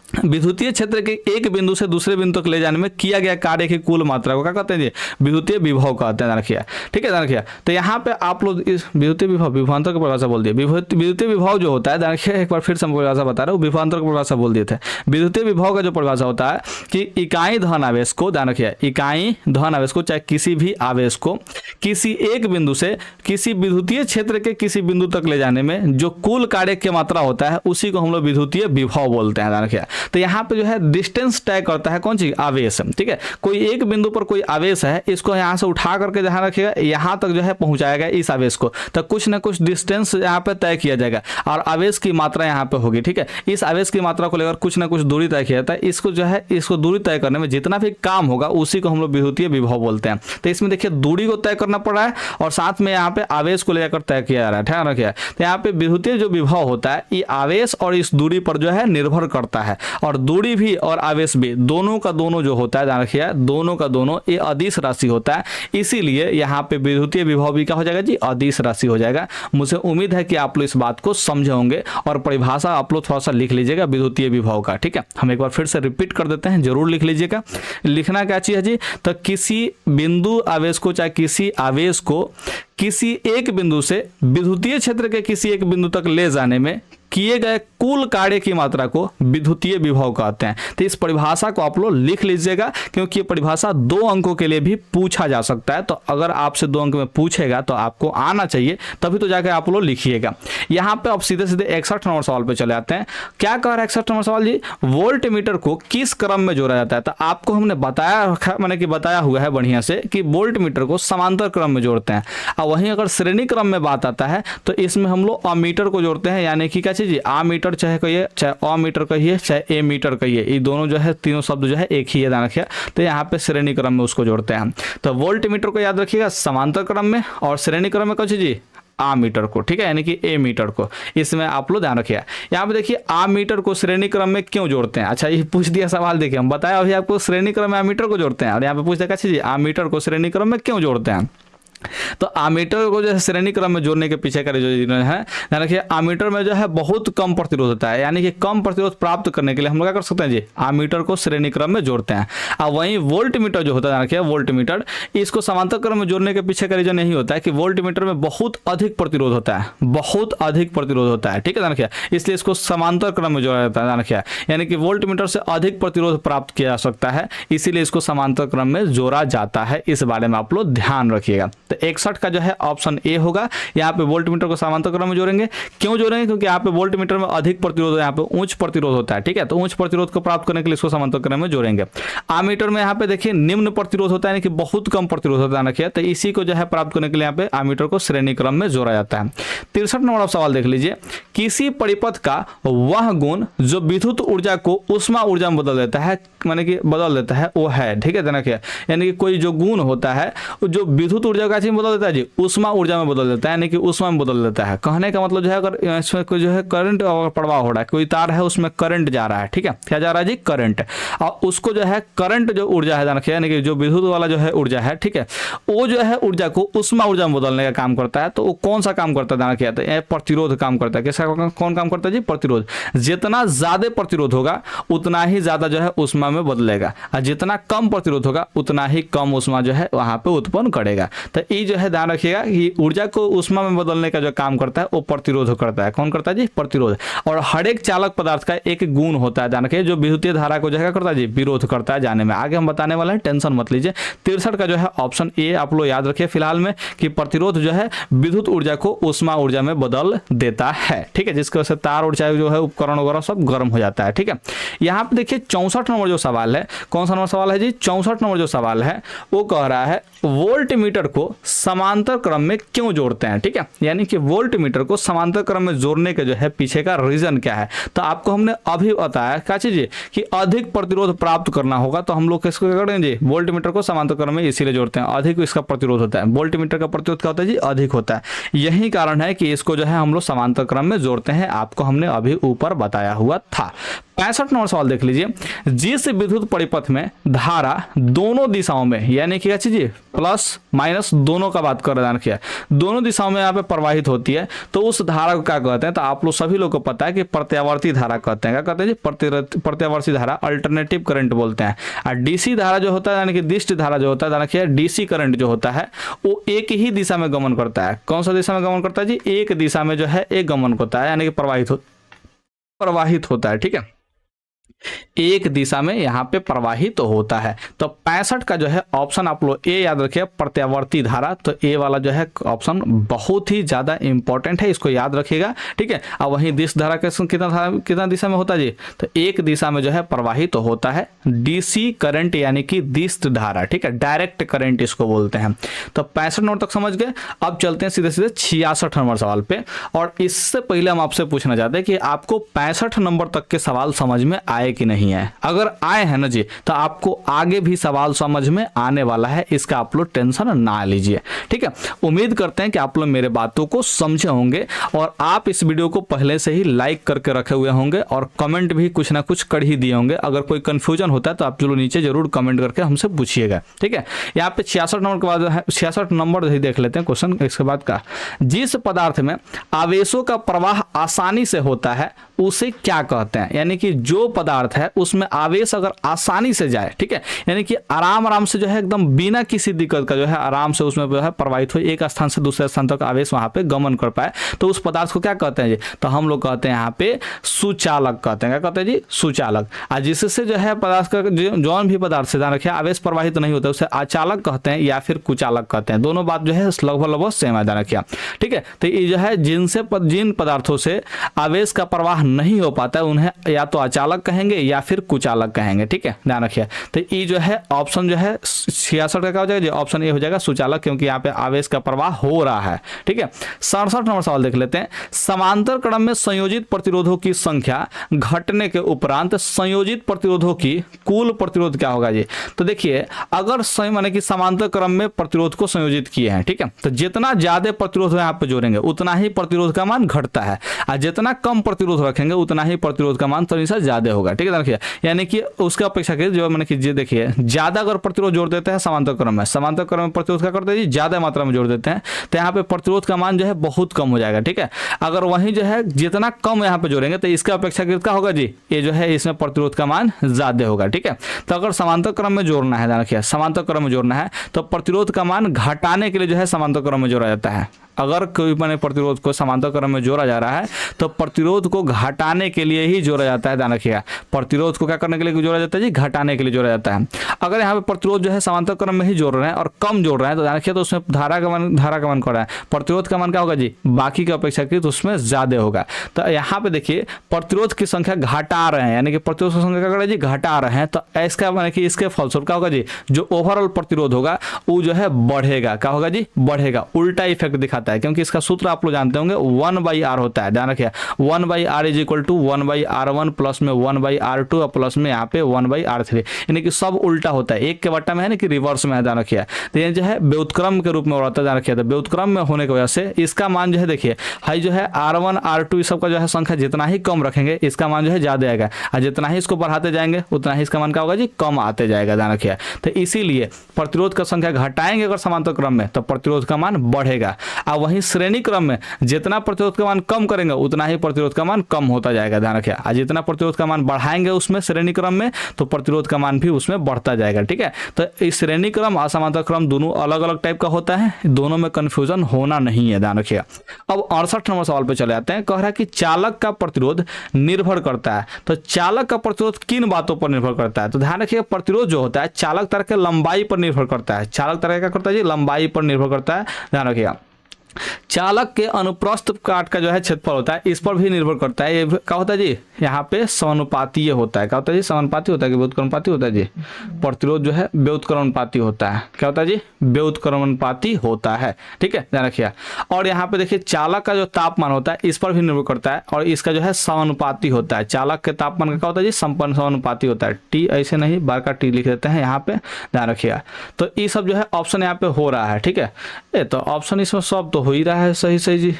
विद्युतीय क्षेत्र के एक बिंदु से दूसरे बिंदु तक ले जाने में किया गया कार्य की कुल मात्रा को क्या कहते हैं जी, विद्युतीय विभव कहते हैं, रखिए, ठीक है, ध्यान रखिए। तो यहाँ पे आप लोग इस विद्युतीय विभव विभवांतर की परिभाषा बोल दिए। विद्युतीय विभव जो होता है, ध्यान रखिए, एक बार फिर से हम परिभाषा बता रहे हो, विभवांतर की परिभाषा बोल दिए थे। विद्युतीय विभव का जो परिभाषा होता है कि इकाई धन आवेश को, ध्यान रखिए, इकाई धन आवेश को चाहे किसी भी आवेश को किसी एक बिंदु से किसी विद्युतीय क्षेत्र के किसी बिंदु तक ले जाने में जो कुल कार्य की मात्रा होता है उसी को हम लोग विद्युतीय विभव बोलते हैं, ध्यान रखिए। तो यहाँ पे जो है डिस्टेंस तय करता है कौन सी, आवेश, ठीक है। कोई एक बिंदु पर कोई आवेश है, इसको यहाँ से उठा करके ध्यान रखिएगा यहाँ तक जो है पहुंचाएगा इस आवेश को, तो कुछ ना कुछ डिस्टेंस यहाँ पे तय किया जाएगा और आवेश की मात्रा यहाँ पे होगी, ठीक है। इस आवेश की मात्रा को लेकर कुछ ना कुछ दूरी तय किया जाता है। इसको जो है इसको दूरी तय करने में जितना भी काम होगा उसी को हम लोग विद्युतीय विभव बोलते हैं। तो इसमें देखिए दूरी को तय करना पड़ रहा है और साथ में यहाँ पे आवेश को लेकर तय किया जा रहा है, ध्यान रखिए। तो यहाँ पे विद्युतीय जो विभव होता है ये आवेश और इस दूरी पर जो है निर्भर करता है और दूरी भी और आवेश भी दोनों का दोनों जो होता है, ध्यान रखिए, दोनों का दोनों ये अदिश राशि होता है, इसीलिए यहाँ पे विद्युतीय विभव भी क्या हो जाएगा जी, अदिश राशि हो जाएगा। मुझे उम्मीद है कि आप लोग इस बात को समझे होंगे और परिभाषा आप लोग थोड़ा सा लिख लीजिएगा विद्युतीय विभव का, ठीक है। हम एक बार फिर से रिपीट कर देते हैं, जरूर लिख लीजिएगा। लिखना क्या चीज है जी, तो किसी बिंदु आवेश को चाहे किसी आवेश को किसी एक बिंदु से विद्युतीय क्षेत्र के किसी एक बिंदु तक ले जाने में किए गए कुल कार्य की मात्रा को विद्युतीय विभव कहते हैं। तो इस परिभाषा को आप लोग लिख लीजिएगा, क्योंकि ये परिभाषा 2 अंकों के लिए भी पूछा जा सकता है। तो अगर आपसे 2 अंक में पूछेगा तो आपको आना चाहिए, तभी तो जाकर आप लोग लिखिएगा। यहाँ पे आप सीधे सीधे 61 नंबर सवाल पे चले आते हैं। क्या कह रहा है 61 नंबर सवाल जी, वोल्ट मीटर को किस क्रम में जोड़ा जाता है। तो आपको हमने बताया रखा, मैंने कि बताया हुआ है बढ़िया से कि वोल्ट मीटर को समांतर क्रम में जोड़ते हैं। और वहीं अगर श्रेणी क्रम में बात आता है तो इसमें हम लोग अमीटर को जोड़ते हैं, यानी कि क्या चीज, आ मीटर चाहे कहिए, चाहे अ मीटर कहिए, चाहे ए मीटर कहिए, ये दोनों जो है तीनों शब्द जो है एक ही है, ध्यान रखिए। तो यहाँ पे श्रेणी क्रम में उसको जोड़ते हैं। तो वोल्ट मीटर को याद रखिएगा समांतर क्रम में, और श्रेणी क्रम में कौन सी जी, आ मीटर को, ठीक है, यानी कि ए मीटर को। इसमें आप लोग ध्यान रखिए। यहाँ पे देखिए आ मीटर को श्रेणी क्रम में क्यों जोड़ते हैं। अच्छा, ये पूछ दिया सवाल, देखिए हम बताया अभी आपको श्रेणी क्रम में आ मीटर को जोड़ते हैं, और यहाँ पे पूछ दिया जी आ मीटर को श्रेणी क्रम में क्यों जोड़ते हैं। तो आमीटर को जो है श्रेणी क्रम में जोड़ने के पीछे का जो है, ध्यान रखिए, आमीटर में जो है बहुत कम प्रतिरोध होता है, यानी कि कम प्रतिरोध प्राप्त करने के लिए हम लोग क्या कर सकते हैं जी, आमीटर को श्रेणी क्रम में जोड़ते हैं। और वहीं वोल्ट मीटर जो होता है, ध्यान रखिए, वोल्ट मीटर, इसको समांतर क्रम में जोड़ने के पीछे का रीजन यही होता है कि वोल्ट मीटर में बहुत अधिक प्रतिरोध होता है, बहुत अधिक प्रतिरोध होता है, ठीक है, ध्यान रखिए, इसलिए इसको समांतर क्रम में जोड़ा जाता है, ध्यान रखिए, यानी कि वोल्ट मीटर से अधिक प्रतिरोध प्राप्त किया जा सकता है, इसीलिए इसको समांतर क्रम में जोड़ा जाता है। इस बारे में आप लोग ध्यान रखिएगा। तो 61 का जो है ऑप्शन ए होगा। यहाँ पे वोल्ट मीटर को समांतर क्रम में जोड़ेंगे। क्यों जोड़ेंगे, क्योंकि यहाँ पे वोल्ट मीटर में अधिक प्रतिरोध, यहाँ पे उच्च प्रतिरोध होता है, ठीक है, तो उच्च प्रतिरोध को प्राप्त करने के लिए इसको समांतर क्रम में जोड़ेंगे। आमीटर में यहाँ पे देखिए निम्न प्रतिरोध होता है, यानी कि बहुत कम प्रतिरोध होता है, रखिए, तो इसी को जो है प्राप्त करने के लिए यहाँ पे आमीटर को श्रेणी क्रम में जोड़ा जाता है। 63 नंबर सवाल देख लीजिए, किसी परिपथ का वह गुण जो विद्युत ऊर्जा को उष्मा ऊर्जा में बदल देता है, माने कि बदल देता है, वो है, ठीक है, रखिए, यानी कि कोई जो गुण होता है जो विद्युत ऊर्जा का चीज बदल देता है जी, उष्मा ऊर्जा में बदल देता है, यानी कि उष्मा में बदल देता है। कहने का मतलब जो है, अगर इसमें कोई जो है करंट प्रवाह हो रहा है, कोई तार है उसमें करंट जा रहा है, ठीक है, क्या जा रहा है जी, करंट, और उसको जो है करंट जो ऊर्जा है, यानी कि जो विद्युत वाला जो है ऊर्जा है, ठीक है, वो जो है ऊर्जा को उष्मा ऊर्जा में बदलने का काम करता है। तो वो कौन सा काम करता है, तो ये प्रतिरोध काम करता है। किसका कौन काम करता है जी, प्रतिरोध। जितना ज्यादा प्रतिरोध होगा उतना ही ज्यादा जो है उष्मा में बदलेगा, और जितना कम प्रतिरोध होगा उतना ही कम उष्मा जो है वहां पे उत्पन्न करेगा। तो ये जो है ध्यान रखिएगा कि ऊर्जा को उष्मा में बदलने का जो काम करता है वो प्रतिरोध करता है। कौन करता है जी, प्रतिरोध। और हर एक चालक पदार्थ का एक गुण होता है, ध्यान रखिए, जो विद्युतीय धारा को जो है करता है जी, विरोध करता है। जाने में आगे हम बताने वाले हैं, टेंशन मत लीजिए। 63 का जो है ऑप्शन ए आप लोग याद रखिए फिलहाल में, कि प्रतिरोध जो है विद्युत ऊर्जा को उष्मा ऊर्जा में बदल देता है, ठीक है, जिसकी वजह से तार ऊर्जा जो है उपकरण वगैरह सब गर्म हो जाता है, ठीक है। यहाँ पे देखिए 64 नंबर जो सवाल है, कौन सा नंबर सवाल है जी, 64 नंबर जो सवाल है वो कह रहा है वोल्ट मीटर को समांतर क्रम में क्यों जोड़ते हैं, ठीक है, यानी कि वोल्ट मीटर को समांतर क्रम में जोड़ने के जो है पीछे का रीजन क्या है। तो आपको हमने अभी बताया क्या चीज, कि अधिक प्रतिरोध प्राप्त करना होगा, तो हम लोग किसको क्या करेंगे, वोल्ट मीटर को समांतर क्रम में इसीलिए जोड़ते हैं, अधिक इसका प्रतिरोध होता है। वोल्ट मीटर का प्रतिरोध क्या होता है जी, अधिक होता है। यही कारण है कि इसको जो है हम लोग समांतर क्रम में जोड़ते हैं, आपको हमने अभी ऊपर बताया हुआ था। 65 नंबर सवाल देख लीजिए, जिस विद्युत परिपथ में धारा दोनों दिशाओं में, यानी कि क्या चीज, प्लस माइनस दोनों का बात कर रहे हैं, दोनों दिशाओं में यहाँ पे प्रवाहित होती है, तो उस धारा को क्या कहते हैं। तो आप लोग सभी लोग को पता है कि प्रत्यावर्ती धारा कहते हैं। क्या कहते हैं जी, प्रत्यावर्ती धारा, अल्टरनेटिव करंट बोलते हैं। और डीसी धारा जो होता है, यानी कि दिष्ट धारा जो होता है, देखिए डीसी करंट जो होता है वो एक ही दिशा में गमन करता है। कौन सा दिशा में गमन करता है जी, एक दिशा में जो है एक गमन होता है, यानी कि प्रवाहित होता है, ठीक है, एक दिशा में यहाँ पे प्रवाहित तो होता है। तो 65 का जो है ऑप्शन आप लोग ए याद रखिए, प्रत्यावर्ती धारा। तो ए वाला जो है ऑप्शन बहुत ही ज्यादा इंपॉर्टेंट है, इसको याद रखिएगा, ठीक है। और वहीं दिश धारा कितना दिशा में होता है जी, तो एक दिशा में जो है प्रवाहित तो होता है, डीसी करंट यानी कि दिश धारा, ठीक है, डायरेक्ट करंट इसको बोलते हैं। तो 65 नंबर तक समझ गए। अब चलते हैं सीधे सीधे 66 नंबर सवाल पे। और इससे पहले हम आपसे पूछना चाहते हैं कि आपको 65 नंबर तक के सवाल समझ में आए कि नहीं है। अगर आए हैं ना जी, तो आपको आगे भी सवाल समझ में आने वाला है, इसका आप लोग टेंशन ना लीजिए, ठीक है। उम्मीद करते हैं कि आप लोग मेरे बातों को समझे होंगे, और आप इस वीडियो को पहले से ही लाइक करके रखे हुए होंगे, और कमेंट भी कुछ ना कुछ कर ही दिए होंगे। अगर कोई कंफ्यूजन होता है तो आप चलो नीचे जरूर कमेंट करके हमसे पूछिएगा, ठीक है। यहाँ पे 66 नंबर के बाद 66 नंबर देख लेते हैं क्वेश्चन। इसके बाद का, जिस पदार्थ में आवेशों का प्रवाह आसानी से होता है उसे क्या कहते हैं, यानी कि जो पदार्थ है उसमें आवेश अगर आसानी से जाए, ठीक है, यानी कि आराम से जो है एकदम बिना किसी दिक्कत का जो है आराम से उसमें जो है प्रवाहित हो, एक स्थान से दूसरे स्थान तक आवेश वहां पे गमन कर पाए, तो उस पदार्थ को क्या कहते हैं जी, तो हम लोग कहते हैं यहाँ पे सुचालक कहते हैं। क्या कहते हैं जी, सुचालक। जिससे जो है पदार्थ का जौन भी पदार्थ से ध्यान रखिए आवेश प्रवाहित नहीं होता उसे अचालक कहते हैं या फिर कुचालक कहते हैं। दोनों बात जो है लगभग सेम है, ध्यान रखिए, ठीक है। तो ये जो है जिन पदार्थों से आवेश का प्रवाह नहीं हो पाता है उन्हें या तो अचालक कहेंगे या फिर कुचालक कहेंगे, ठीक है, ध्यान रखिए। तो ये जो है ऑप्शन जो है 66 का क्या हो जाएगा, ऑप्शन ए हो जाएगा सुचालक, क्योंकि यहाँ पे आवेश का प्रवाह हो रहा है, ठीक है। 67 नंबर सवाल देख लेते हैं। समांतर क्रम में संयोजित प्रतिरोधों की संख्या घटने के उपरांत संयोजित प्रतिरोधों की कुल प्रतिरोध क्या होगा जी। तो देखिए अगर माने कि समांतर क्रम में प्रतिरोध को संयोजित किए हैं, ठीक है, तो जितना ज्यादा प्रतिरोध यहाँ पे जोड़ेंगे उतना ही प्रतिरोध का मान घटता है, और जितना कम प्रतिरोध रखेंगे उतना ही प्रतिरोध का मान थोड़ी सा ज्यादा होगा, ठीक है। देखिए यानी कि उसके अपेक्षा के जो मैंने कि देखिए ज्यादा अगर प्रतिरोध जोड़ देते हैं समांतर क्रम में प्रतिरोध क्या करते हैं जी, ज्यादा मात्रा में जोड़ देते हैं, तो यहाँ पे प्रतिरोध का मान जो है बहुत कम हो जाएगा, ठीक है। अगर वहीं जो है जितना कम यहाँ पे जोड़ेंगे तो इसका अपेक्षाकृत क्या होगा जी, ये जो है इसमें प्रतिरोध का मान ज्यादा होगा, ठीक है। तो अगर समांतर क्रम में जोड़ना है, ध्यान रखिए, समांतर क्रम में जोड़ना है तो प्रतिरोध का मान घटाने के लिए जो है समांतर क्रम में जोड़ा जाता है। अगर कोई मैंने प्रतिरोध को समांतर क्रम में जोड़ा जा रहा है तो प्रतिरोध को घटाने के लिए ही जोड़ा जाता है, ध्यान रखिएगा। प्रतिरोध को क्या करने के लिए जोड़ा जाता है जी, घटाने के लिए जोड़ा जाता है। अगर यहाँ पे प्रतिरोध जो है समांतर क्रम में ही जोड़ रहे हैं और कम जोड़ रहे हैं तो ध्यान रखिए, तो उसमें धारा का मान कर रहा है, प्रतिरोध का मान क्या होगा जी, बाकी की अपेक्षाकृत उसमें ज्यादा होगा। तो यहाँ पे देखिए प्रतिरोध की संख्या घटा रहे हैं, यानी कि प्रतिरोध की संख्या क्या कर रहे हैं जी, घटा रहे हैं, तो इसका माने कि इसके फलस्वरूप क्या होगा जी, जो ओवरऑल प्रतिरोध होगा वो जो है बढ़ेगा, क्या होगा जी, बढ़ेगा, उल्टा इफेक्ट दिखाता है, क्योंकि इसका सूत्र आप लोग जानते होंगे 1/r होता है, ध्यान रखिए 1/r is equal to 1/r1 plus में 1/r2 और प्लस में यहाँ पे 1/r3, यानी कि सब उल्टा होता है, एक के बट्टा में है ना कि रिवर्स में है, ध्यान रखिए। तो ये जो है व्युत्क्रम के रूप में हो रहा है, ध्यान रखिए। तो व्युत्क्रम में होने की वजह से इसका मान जो है देखिए हाई जो है r1 r2 इस सब का जो है संख्या जितना ही कम रखेंगे इसका मान जो है ज्यादा आएगा, और जितना ही इसको बढ़ाते जाएंगे उतना ही इसका मान क्या होगा जी, कम आते जाएगा, ध्यान रखिए। तो इसीलिए प्रतिरोध का संख्या घटाएंगे अगर समांतर क्रम में तो प्रतिरोध का मान बढ़ेगा, और वहीं श्रेणी क्रम में जितना प्रतिरोध का मान कम करेंगे उतना ही प्रतिरोध का मान कम होता जाएगा, ध्यान रखिए। और जितना प्रतिरोध का मान बढ़ाएंगे उसमें श्रेणी क्रम में तो प्रतिरोध का मान भी उसमें बढ़ता जाएगा, ठीक है। तो इस श्रेणी क्रम और समांतर क्रम दोनों अलग अलग टाइप का होता है, दोनों में कंफ्यूजन होना नहीं है, ध्यान रखिए। अब 68 नंबर सवाल पे चले आते हैं। कह रहा है कि चालक का प्रतिरोध निर्भर करता है, तो चालक का प्रतिरोध किन बातों पर निर्भर करता है। तो ध्यान रखिए प्रतिरोध जो होता है चालक तार के लंबाई पर निर्भर करता है, चालक तार क्या करता है जी, लंबाई पर निर्भर करता है, ध्यान रखिएगा। चालक के अनुप्रस्थ काट का जो है क्षेत्रफल होता है इस पर भी निर्भर करता है, ये क्या होता है जी, यहाँ पे समानुपातीय होता है, क्या होता है जी, समानुपाती होता है कि व्युत्क्रमानुपाती होता है जी, प्रतिरोध जो है व्युत्क्रमानुपाती होता है, क्या होता है जी, व्युत्क्रमानुपाती होता है, ठीक है, ध्यान रखिए। और यहाँ पे देखिए चालक का जो तापमान होता है इस पर भी निर्भर करता है, और इसका जो है समानुपाती होता है, चालक के तापमान का क्या होता है जी, समानुपाती होता है, टी ऐसे नहीं बार का टी लिख देते हैं यहाँ पे, ध्यान रखिएगा। तो ये सब जो है ऑप्शन यहाँ पे हो रहा है, ठीक है। तो ऑप्शन इसमें सब तो हो ही रहा है सही सही जी।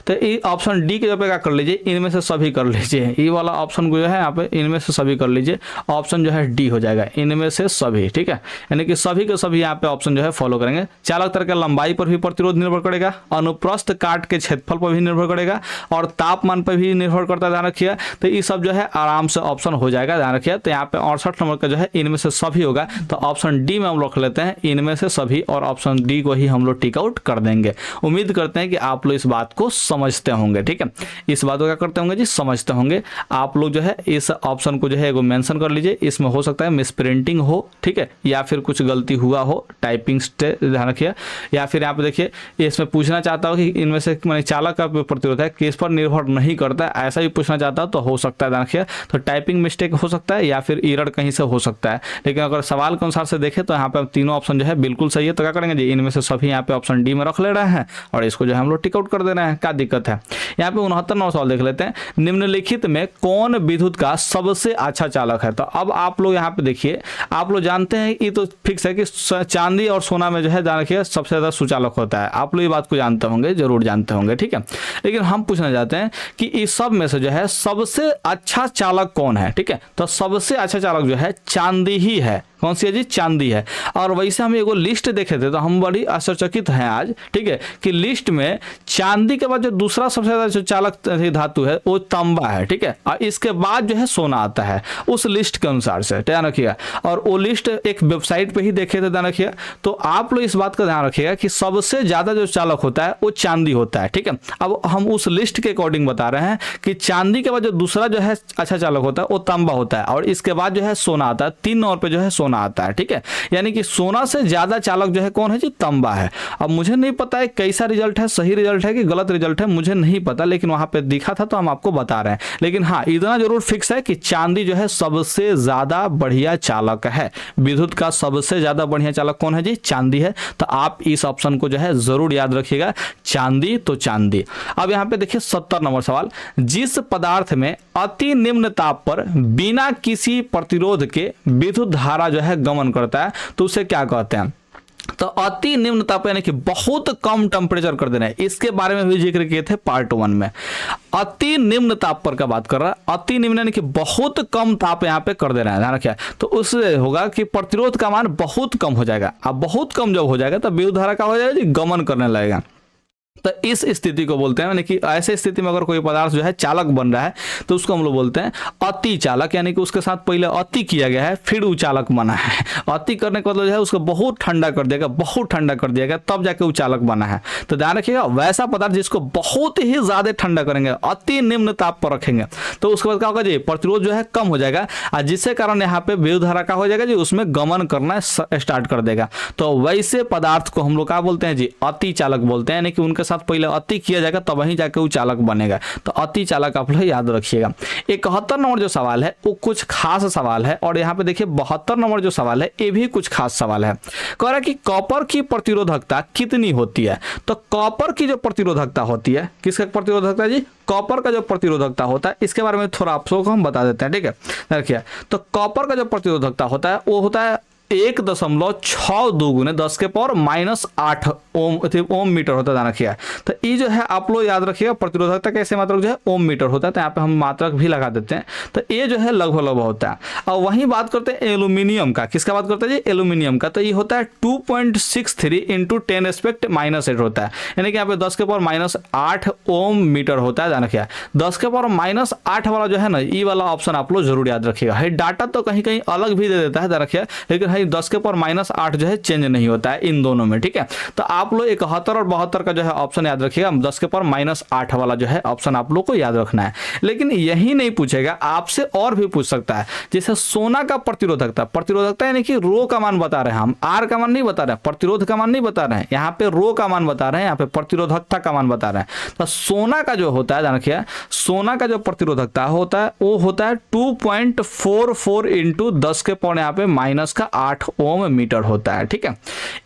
तो ये ऑप्शन डी के जगह पे क्या कर लीजिए, इनमें से सभी कर लीजिए, ये वाला ऑप्शन को जो है यहाँ पे इनमें से सभी कर लीजिए, ऑप्शन जो है डी हो जाएगा, इनमें से सभी, ठीक है, यानी कि सभी के सभी यहाँ पे ऑप्शन जो है फॉलो करेंगे। चालक तार के लंबाई पर भी प्रतिरोध निर्भर करेगा, अनुप्रस्थ काट के क्षेत्रफल पर भी निर्भर करेगा, और तापमान पर भी निर्भर करता है, ध्यान रखिए। तो ये सब जो है आराम से ऑप्शन हो जाएगा, ध्यान रखिए। तो यहाँ पे 68 नंबर का जो है इनमें से सभी होगा, तो ऑप्शन डी में हम लोग लेते हैं इनमें से सभी, और ऑप्शन डी को ही हम लोग टिक आउट कर देंगे। उम्मीद करते हैं कि आप लोग इस बात को समझते होंगे, ठीक है, इस बात को क्या करते होंगे जी, समझते होंगे। आप लोग जो है इस ऑप्शन को जो है मेंशन कर लीजिए, इसमें हो सकता है मिस प्रिंटिंग हो, ठीक है, या फिर कुछ गलती हुआ हो, टाइपिंग ध्यान रखिए, या फिर यहाँ पे देखिए इसमें पूछना चाहता हो कि इनमें से मैंने चालक का प्रतिरोध है किस पर निर्भर नहीं करता, ऐसा भी पूछना चाहता हो तो हो सकता है, ध्यान रखिए। तो टाइपिंग मिस्टेक हो सकता है या फिर एरर कहीं से हो सकता है, लेकिन अगर सवाल के अनुसार से देखें तो यहाँ पे तीनों ऑप्शन जो है बिल्कुल सही है। तो क्या करेंगे जी, इनमें से सभी यहाँ पे ऑप्शन डी में रख ले रहे हैं और इसको जो है हम लोग टिक आउट कर दे रहे हैं, क्या दिक्कत है। यहाँ पे 69 नंबर सवाल देख लेते हैं। निम्नलिखित में कौन विद्युत का सबसे अच्छा चालक है। तो अब आप लोग यहाँ पे देखिए, आप लोग जानते हैं ये तो फिक्स है कि चांदी और सोना में जो है ध्यान रखिए सबसे ज्यादा सुचालक होता है, आप लोग ये बात को जानते होंगे, जरूर जानते होंगे, ठीक है। लेकिन हम पूछना चाहते हैं कि इस सब में से जो है सबसे अच्छा चालक कौन है, ठीक है। तो सबसे अच्छा चालक जो है चांदी ही है, कौन सी है जी? चांदी है। और वैसे हम एगो लिस्ट देखे थे तो हम बड़ी आश्चर्यचकित हैं आज, ठीक है, कि लिस्ट में चांदी के बाद जो दूसरा सबसे ज्यादा जो चालक धातु है वो तांबा है, ठीक है, और इसके बाद जो है सोना आता है उस लिस्ट के अनुसार से, ध्यान रखिएगा। और वो लिस्ट एक वेबसाइट पे ही देखे थे, ध्यान रखिएगा। तो आप लोग इस बात का ध्यान रखिएगा कि सबसे ज्यादा जो चालक होता है वो चांदी होता है, ठीक है। अब हम उस लिस्ट के अकॉर्डिंग बता रहे हैं कि चांदी के बाद जो दूसरा जो है अच्छा चालक होता है वो तांबा होता है, और इसके बाद जो है सोना आता है, 3 नंबर पे जो है सोना आता है, ठीक है। यानी कि सोना से ज्यादा चालक जो है कौन है जी? तांबा है। अब मुझे नहीं पता है कैसा रिजल्ट है, सही रिजल्ट है कि गलत रिजल्ट है, मुझे नहीं पता, लेकिन वहां पे दिखा था तो हम आपको बता रहे हैं। लेकिन हाँ, इतना जरूर फिक्स है कि चांदी जो है सबसे ज्यादा बढ़िया चालक है। विद्युत का सबसे ज्यादा बढ़िया चालक कौन है जी? चांदी है। तो आप इस ऑप्शन को जो है जरूर याद रखिएगा, चांदी तो चांदी। अब यहाँ पे देखिए 70 नंबर सवाल, जिस पदार्थ में अति निम्न ताप पर बिना किसी प्रतिरोध के विद्युत धारा जो है गमन करता है तो उसे क्या कहते हैं? तो अति निम्न ताप यानी कि बहुत कम टेम्परेचर कर देना है, इसके बारे में भी जिक्र किए थे पार्ट 1 में। अति निम्न ताप पर का बात कर रहा है, अति निम्न यानी कि बहुत कम ताप यहाँ पे कर देना है, ध्यान रखिए। तो उससे होगा कि प्रतिरोध का मान बहुत कम हो जाएगा। अब बहुत कम जब हो जाएगा तो विद्युत धारा का हो जाएगा जी? गमन करने लगेगा। तो इस स्थिति को बोलते हैं, यानी कि ऐसे स्थिति में अगर कोई पदार्थ जो है चालक बन रहा है तो उसको हम लोग बोलते हैं अति चालक, यानी कि उसके साथ पहले अति किया गया है फिर वो चालक बना है। अति करने का मतलब जो है उसको बहुत ठंडा कर दिया गया, बहुत ठंडा कर दिया गया, तब जाके वो चालक बना है। तो ध्यान रखिएगा, वैसा पदार्थ जिसको बहुत ही ज्यादा ठंडा करेंगे, अति निम्न ताप पर रखेंगे, तो उसके बाद क्या होगा जी? प्रतिरोध जो है कम हो जाएगा, और जिससे कारण यहाँ पे विद्युत धारा का हो जाएगा जी? उसमें गमन करना स्टार्ट कर देगा। तो वैसे पदार्थ को हम लोग क्या बोलते हैं जी? अति चालक बोलते हैं, यानी कि उनके साथ पहले अति किया जाएगा तब वहीं जाके वो चालक बनेगा। तो अति चालक आप लोग याद रखिएगा। 71 नंबर जो सवाल है वो कुछ खास सवाल है, और यहाँ पे देखिए 72 नंबर जो सवाल है ये भी कुछ खास सवाल है। कह रहा है कि कॉपर की प्रतिरोधकता कितनी होती है? तो कॉपर की जो प्रतिरोधकता होती है, किसका प्रतिरोधकता है जी? कॉपर का जो प्रतिरोधकता होता है, इसके बारे में थोड़ा आप लोगों को हम बता देते हैं, ठीक है। देखिए, तो कॉपर का जो प्रतिरोधकता होता है वो होता है 1.62 × 10⁻⁸ ओम मीटर होता है, ध्यान रखिएगा। तो ये जो है आप लोग याद रखिएगा, प्रतिरोधकता कैसे मात्रक जो है ओम मीटर होता है, तो यहाँ पे हम मात्रक भी लगा देते हैं। तो ये जो है लगभग होता है। और वहीं बात करते हैं एल्यूमिनियम का, किसका बात करते हैं जी? एल्यूमिनियम का। तो ये होता है 2.63 × 10⁻⁸ होता है, यानी कि यहाँ पे 10⁻⁸ ओम मीटर होता है, ध्यान रखिएगा। 10⁻⁸ वाला जो है ना, ये वाला ऑप्शन आप लोग जरूर याद रखिएगा। डाटा तो कहीं कहीं अलग भी दे देता है, ध्यान रखिएगा, लेकिन 10⁻⁸ जो है चेंज नहीं होता है इन दोनों में, ठीक है। तो आप लोग 71 और 72 का जो है ऑप्शन याद रखिएगा। 10⁻⁸ वाला जो है ऑप्शन आप लोग को याद रखना है। लेकिन यही नहीं पूछेगा, आपसे और भी पूछ सकता है। जैसे सोना का प्रतिरोधकता यानी कि रो का मान बता रहे हैं हम, आर का मान नहीं बता रहे हैं, प्रतिरोध का मान नहीं बता रहे हैं, यहाँ पे रो का मान बता रहे हैं, यहाँ पे प्रतिरोधकता का मान बता रहे हैं। तो सोना का जो होता है, ध्यान रखिए, सोना का जो प्रतिरोधकता होता है वो होता है 2.44 × 10⁻⁻8 ओम मीटर होता है, ठीक है।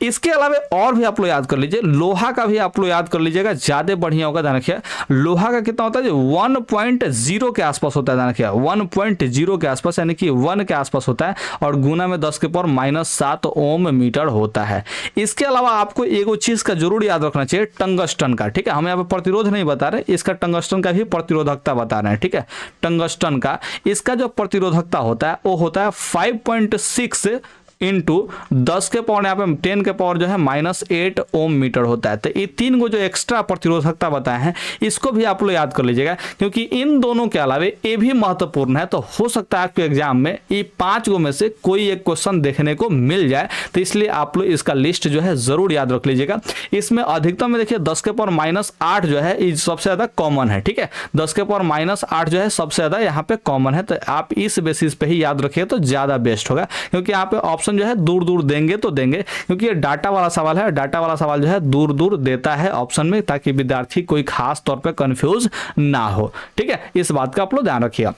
इसके अलावा और भी आप लोग याद कर लीजिए, लोहा का भी आप लोग याद कर लीजिएगा, ज्यादा बढ़िया होगा, ध्यान रखिए। लोहा का कितना होता है? 1.0 के आसपास होता है, ध्यान रखिए, 1.0 के आसपास, यानी कि 1 के आसपास होता है, और गुना में 10⁻⁻7 ओम मीटर होता है। इसके अलावा आपको एगो चीज का जरूर याद रखना चाहिए, टंगस्टन का, ठीक है। हम यहाँ पे प्रतिरोध नहीं बता रहे, इसका टंगस्टन का भी प्रतिरोधकता बता रहे हैं, ठीक है। टंगस्टन का इसका जो प्रतिरोधकता होता है वो होता है 5.6 इंटू 10 के पावर यहाँ पे 10 के पावर जो है -8 ओम मीटर होता है। तो ये 3 गो जो एक्स्ट्रा प्रतिरोधकता बताए हैं इसको भी आप लोग याद कर लीजिएगा, क्योंकि इन दोनों के अलावा ये भी महत्वपूर्ण है। तो हो सकता है आपके एग्जाम में ये 5 गो में से कोई एक क्वेश्चन देखने को मिल जाए, तो इसलिए आप लोग इसका लिस्ट जो है जरूर याद रख लीजिएगा। इसमें अधिकतम में देखिए 10 के पावर -8 जो है ये सबसे ज्यादा कॉमन है, ठीक है। 10 के पावर -8 जो है सबसे ज्यादा यहाँ पे कॉमन है, तो आप इस बेसिस पे ही याद रखिए तो ज्यादा बेस्ट होगा, क्योंकि यहाँ पे ऑप्शन जो है दूर दूर देंगे तो देंगे, क्योंकि ये डाटा वाला सवाल है। डाटा वाला सवाल जो है दूर दूर देता है ऑप्शन में, ताकि विद्यार्थी कोई खास तौर पे कंफ्यूज ना हो, ठीक है। इस बात का आप लोग ध्यान रखिएगा।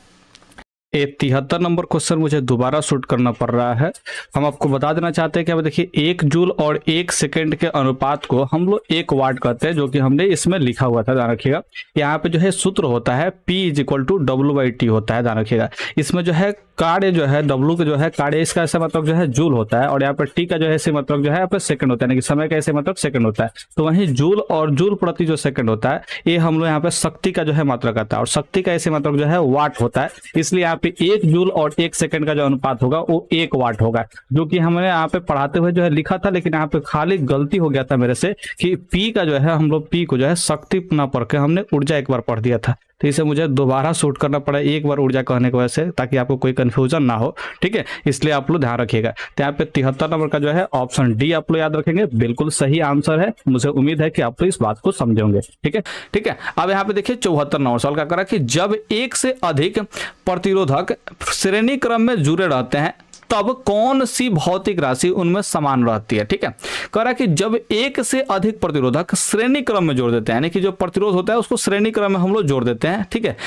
73 नंबर क्वेश्चन मुझे दोबारा शूट करना पड़ रहा है। हम आपको बता देना चाहते हैं कि अब देखिए 1 जूल और 1 सेकंड के अनुपात को हम लोग 1 वाट कहते हैं, जो कि हमने इसमें लिखा हुआ था, ध्यान रखिएगा। यहाँ पे जो है सूत्र होता है P = W/T होता है, ध्यान रखिएगा। इसमें जो है कार्य जो है W का जो है कार्य, इसका ऐसा मतलब जो है जूल होता है, और यहाँ पर T का जो है ऐसे मतलब जो है यहाँ पे सेकंड होता है, यानी कि समय का ऐसे मतलब सेकंड होता है। तो वहीं जूल और जूल प्रति जो सेकंड होता है ये हम लोग यहाँ पे शक्ति का जो है मात्रक आता है, और शक्ति का ऐसे मतलब जो है वाट होता है। इसलिए यहाँ पे 1 जूल और 1 सेकंड का जो अनुपात होगा वो 1 वाट होगा, जो कि हमने यहाँ पे पढ़ाते हुए जो है लिखा था, लेकिन यहाँ पे खाली गलती हो गया था मेरे से कि पी का जो है हम लोग पी को जो है शक्ति ना पढ़ के हमने ऊर्जा एक बार पढ़ दिया था, तो इसे मुझे दोबारा शूट करना पड़ा एक बार ऊर्जा कहने की वजह से, ताकि आपको कोई कंफ्यूजन ना हो, ठीक है, इसलिए आप लोग ध्यान रखिएगा। तो यहाँ पे 73 नंबर का जो है ऑप्शन डी आप लोग याद रखेंगे, बिल्कुल सही आंसर है। मुझे उम्मीद है कि आप लोग इस बात को समझेंगे, ठीक है, ठीक है। अब यहाँ पे देखिए 74 नंबर सवाल का करा कि जब एक से अधिक प्रतिरोधक श्रेणी क्रम में जुड़े रहते हैं तब कौन सी भौतिक राशि उनमें समान रहती है, ठीक है। कह रहा है कि जब एक से अधिक प्रतिरोधक श्रेणी क्रम में जोड़ देते हैं, यानी कि जो प्रतिरोध होता है उसको श्रेणी क्रम में हम लोग जोड़ देते हैं, ठीक है,